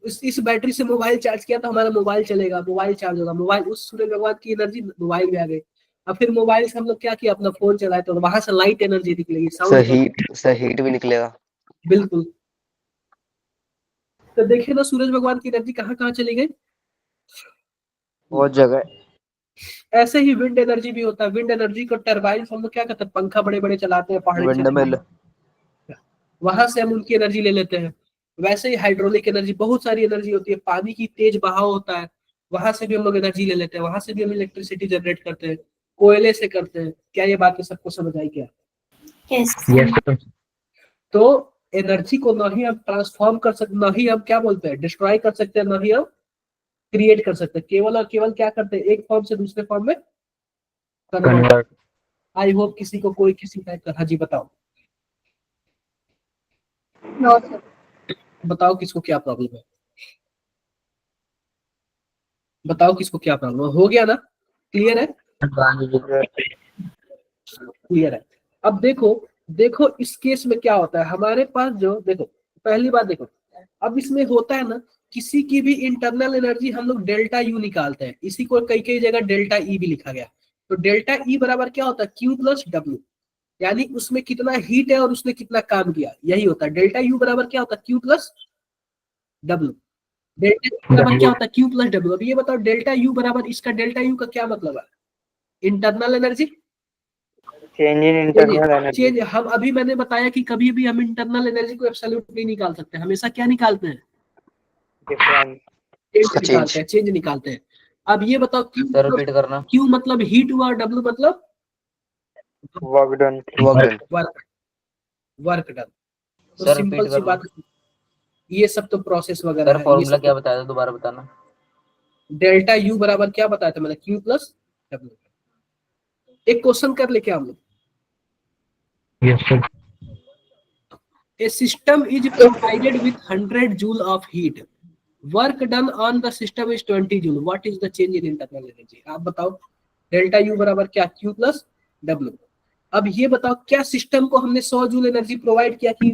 इस बैटरी से मोबाइल चार्ज किया तो हमारा मोबाइल चलेगा, मोबाइल चार्ज होगा, मोबाइल, उस सूर्य भगवान की एनर्जी मोबाइल में आ गई। अब फिर मोबाइल से हम लोग क्या किया, अपना फोन चलाए तो वहां से लाइट एनर्जी निकलेगी, साउंड। सर हीट भी निकलेगा। बिल्कुल। तो देखिए ना सूरज भगवान की एनर्जी कहाँ कहाँ चली गई, बहुत जगह। ऐसे ही विंड एनर्जी भी होता है। विंड एनर्जी को टरबाइन हम लोग क्या कहते हैं, पंखा बड़े बड़े चलाते हैं पहाड़ी विंडमिल। वहां से हम उनकी एनर्जी ले लेते हैं। वैसे ही हाइड्रोलिक एनर्जी, बहुत सारी एनर्जी होती है, पानी की तेज बहाव होता है, वहां से भी हम लोग एनर्जी ले लेते हैं, वहां से भी हम इलेक्ट्रिसिटी जनरेट करते हैं, कोयले से करते हैं। क्या ये बातें सबको समझ आई क्या? Yes yes sir. तो एनर्जी को ना ही हम ट्रांसफॉर्म कर सकते, ना ही हम क्या बोलते हैं डिस्ट्रॉय कर सकते हैं, ना ही हम क्रिएट कर सकते हैं। केवल और केवल क्या करते हैं, एक फॉर्म से दूसरे फॉर्म में कन्वर्ट। कन्वर्ट। आई होप किसी को कोई किसी टाइप का, हाँ जी बताओ, नो सर। बताओ किसको क्या प्रॉब्लम है, बताओ किसको क्या प्रॉब्लम है। हो गया ना? क्लियर है? क्लियर है। अब देखो, देखो इस केस में क्या होता है हमारे पास, जो देखो पहली बात देखो, अब इसमें होता है ना, किसी की भी इंटरनल एनर्जी हम लोग डेल्टा यू निकालते हैं, इसी को कई कई जगह डेल्टा ई भी लिखा गया। तो डेल्टा ई बराबर क्या होता है, क्यू प्लस डब्ल्यू, यानी उसमें कितना हीट है और उसने कितना काम किया, यही होता है। डेल्टा यू बराबर क्या होता है, Q plus W. Delta U बराबर क्या होता है, क्यू प्लस डब्ल्यू। अब ये बताओ डेल्टा यू बराबर, इसका डेल्टा यू का क्या मतलब है, internal energy, change in internal energy. Change. हम अभी मैंने बताया कि कभी भी हम इंटरनल एनर्जी को एब्सोल्यूट नहीं निकाल सकते, हमेशा क्या निकालते हैं, डिफरेंस। चेंज निकालते हैं, चेंज निकालते हैं। अब ये बताओ सर रिपीट करना। क्यू मतलब हीट हुआ, डब्ल्यू मतलब वर्क डन। Work done. तो सर सिंपल रिपीट सी करना। बात, ये सब तो प्रोसेस वगैरह सर है। ये फॉर्मूला सब क्या बताया था, दोबारा बताना। डेल्टा यू बराबर क्या बताया था मैंने, क्यू प्लस डब्ल्यू। एक क्वेश्चन कर ले क्या हम लोग, yes sir. A system is provided with 100 joule of heat. Work done on the system is 20 joule. What is the change in internal energy? आप बताओ, डेल्टा यू बराबर क्या, क्यू प्लस डब्ल्यू। अब ये बताओ क्या सिस्टम को हमने 100 जूल एनर्जी प्रोवाइड किया कि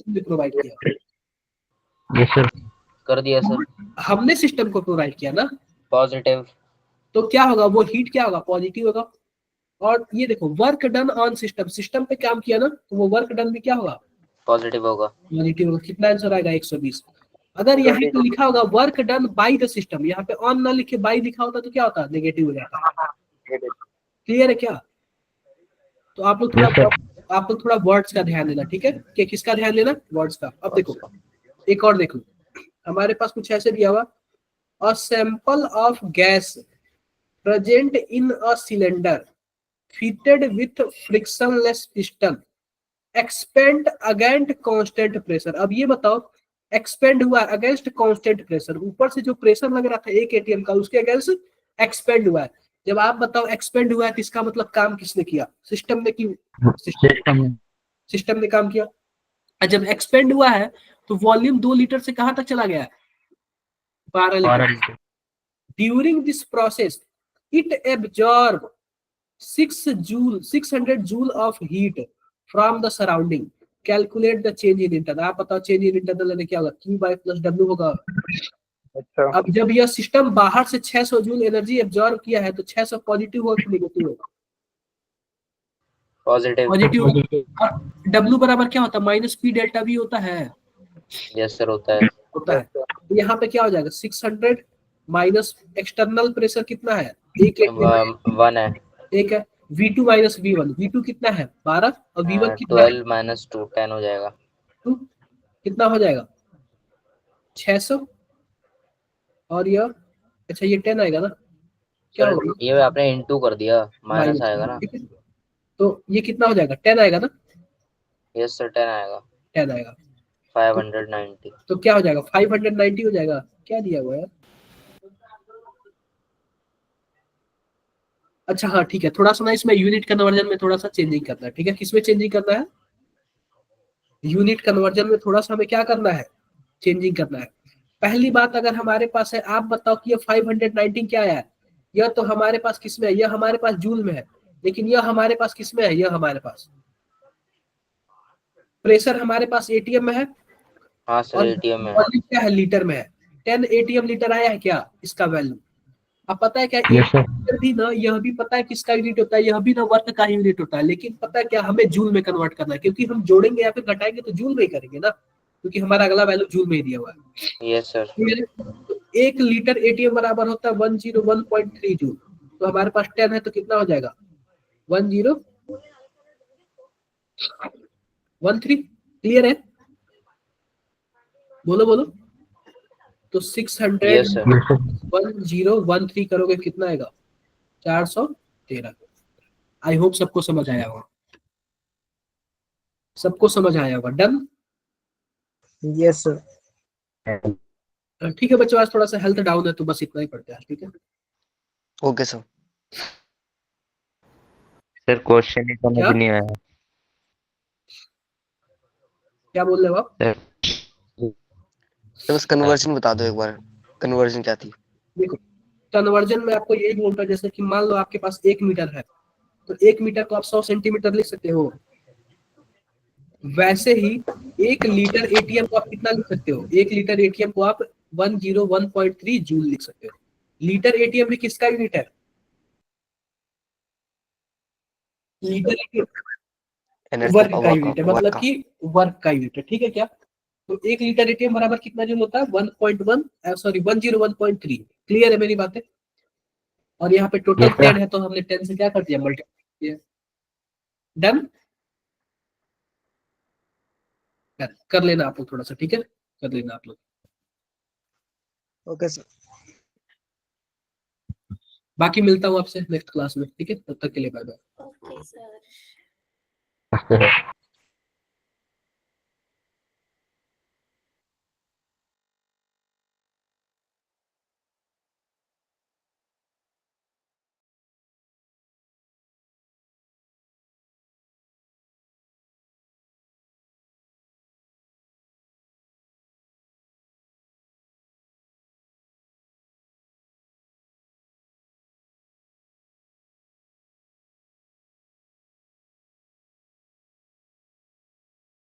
प्रोवाइड किया? Yes sir. कर दिया सर। हमने सिस्टम को प्रोवाइड किया ना, पॉजिटिव। तो क्या होगा, वो हीट क्या होगा, पॉजिटिव होगा। और ये देखो work done on system, system पे काम किया ना, तो वो वर्क डन भी क्या होगा, पॉजिटिव होगा। पॉजिटिव होगा। कितना आंसर आएगा, 120। अगर यहाँ पे लिखा होगा work done by the system, यहाँ पे ऑन ना लिखे बाय लिखा होता तो क्या होता, नेगेटिव हो जाता। क्लियर है क्या? तो आप लोग थोड़ा वर्ड्स का ध्यान देना, ठीक है, कि किसका ध्यान देना, वर्ड्स का। अब देखो एक और देख लो, हमारे पास कुछ ऐसे दिया हुआ, a sample of gas present in a cylinder fitted with frictionless piston expand against constant pressure। अब ये बताओ एक्सपेंड हुआ अगेंस्ट कांस्टेंट प्रेशर, ऊपर से जो प्रेशर लग रहा था 1 एटीएम का, उसके अगेंस्ट एक्सपेंड हुआ है। जब आप बताओ एक्सपेंड हुआ है तो इसका मतलब काम किसने किया, सिस्टम ने की, सिस्टम ने काम किया। और जब एक्सपेंड हुआ है तो वॉल्यूम 2 लीटर से कहां तक चला गया है, 12 litre. During this process it absorb 600 joule of heat from the surrounding. Calculate the change in internal. आप बताओ चेंज इन इंटरनल क्या होगा, क्यू बाय प्लस डब्ल्यू होगा। अच्छा। अब जब यह सिस्टम बाहर से 600 जूल एनर्जी एब्जॉर्ब किया है तो 600 पॉजिटिव होगा कि नेगेटिव होगा, पॉजिटिव। पॉजिटिव। डब्ल्यू बराबर क्या होता है, माइनस पी डेल्टा वी होता है। यस सर होता है। तो यहाँ पे क्या हो जाएगा, 600 माइनस एक्सटर्नल प्रेशर कितना है, एक वन है। एक है, V2 माइनस V1, V2 कितना है 12 और V1 कितना है 12 माइनस 2 10 हो जाएगा। 2, कितना हो जाएगा 600। और यह अच्छा ये 10 आएगा ना, क्या होगा ये आपने इनटू कर दिया, माइनस आएगा ना। ठीक है, तो ये कितना हो जाएगा 10 आएगा ना, यस सर 10 आएगा। 10 आएगा 590। तो क्या हो जाएगा 590 हो जाएगा। क्या दिया हुआ है, अच्छा हाँ ठीक है, थोड़ा सा ना इसमें यूनिट कन्वर्जन में थोड़ा सा चेंजिंग करना है, ठीक है। किसमें चेंजिंग करना है, यूनिट कन्वर्जन में थोड़ा सा हमें क्या करना है, चेंजिंग करना है। पहली बात अगर हमारे पास है, आप बताओ कि ये 519 क्या है, यह तो हमारे पास किसमें है, यह हमारे पास जूल में है, लेकिन यह हमारे पास किसमें है, यह हमारे पास प्रेशर हमारे पास एटीएम में है। हाँ सर एटीएम में। वॉल्यूम क्या है, लीटर में है। 10 एटीएम लीटर आया है क्या इसका वैल्यू। अब पता है क्या, लीटर भी ना, यह भी पता है किसका यूनिट होता है, यह भी ना वर्क का यूनिट होता है, लेकिन पता है क्या, हमें जूल में कन्वर्ट करना है, क्योंकि हम जोड़ेंगे या फिर घटाएंगे तो जूल में ही करेंगे ना, क्योंकि हमारा अगला वैल्यू जूल में ही दिया हुआ है। Yes sir. तो 1 लीटर एटीएम बराबर होता है 101.3 जूल। तो हमारे पास 10 है तो कितना हो जाएगा 1013। क्लियर है? बोलो बोलो। तो 600 यस सर 1013 करोगे कितना आएगा? 413। आई होप सबको समझ आया होगा, सबको समझ आया होगा। डन। Yes sir. ठीक है बच्चों, आज थोड़ा सा हेल्थ डाउन है तो बस इतना ही पढ़ते हैं, ठीक है। Okay sir. सर क्वेश्चन ही समझ क्या नहीं आया क्या बोल रहे हो आप? सर। तो बस कन्वर्जन बता दो एक बार, कन्वर्जन क्या थी? देखो कन्वर्जन में आपको यही बोलता है, जैसे कि मान लो आपके पास 1 मीटर है, तो 1 मीटर को आप 100 सेंटीमीटर लिख सकते हो। वैसे ही 1 लीटर एटीएम को आप कितना लिख सकते हो? 1 लीटर एटीएम को आप 101.3 जूल लिख सकते हो। लीटर एटीएम भी किसका यूनिट है? लीटर एटीएम एनर्जी वर्क का पावर यूनिट है, का वर्क मतलब का। कि वर्क का यूनिट है, ठीक है क्या? तो 1 लीटर एटीएम बराबर कितना जूल होता है? 1.1 सॉरी 101.3। क्लियर है मेरी बातें? और यहाँ पे टोटल 10 है तो हमने 10 से क्या कर दिया? मल्टीप्लाई किया। डन। कर लेना आप लोग थोड़ा सा, ठीक है, कर लेना आप लोग। Okay sir. बाकी मिलता हूँ आपसे नेक्स्ट क्लास में, ठीक है, तब तक के लिए बाय बाय। Okay sir.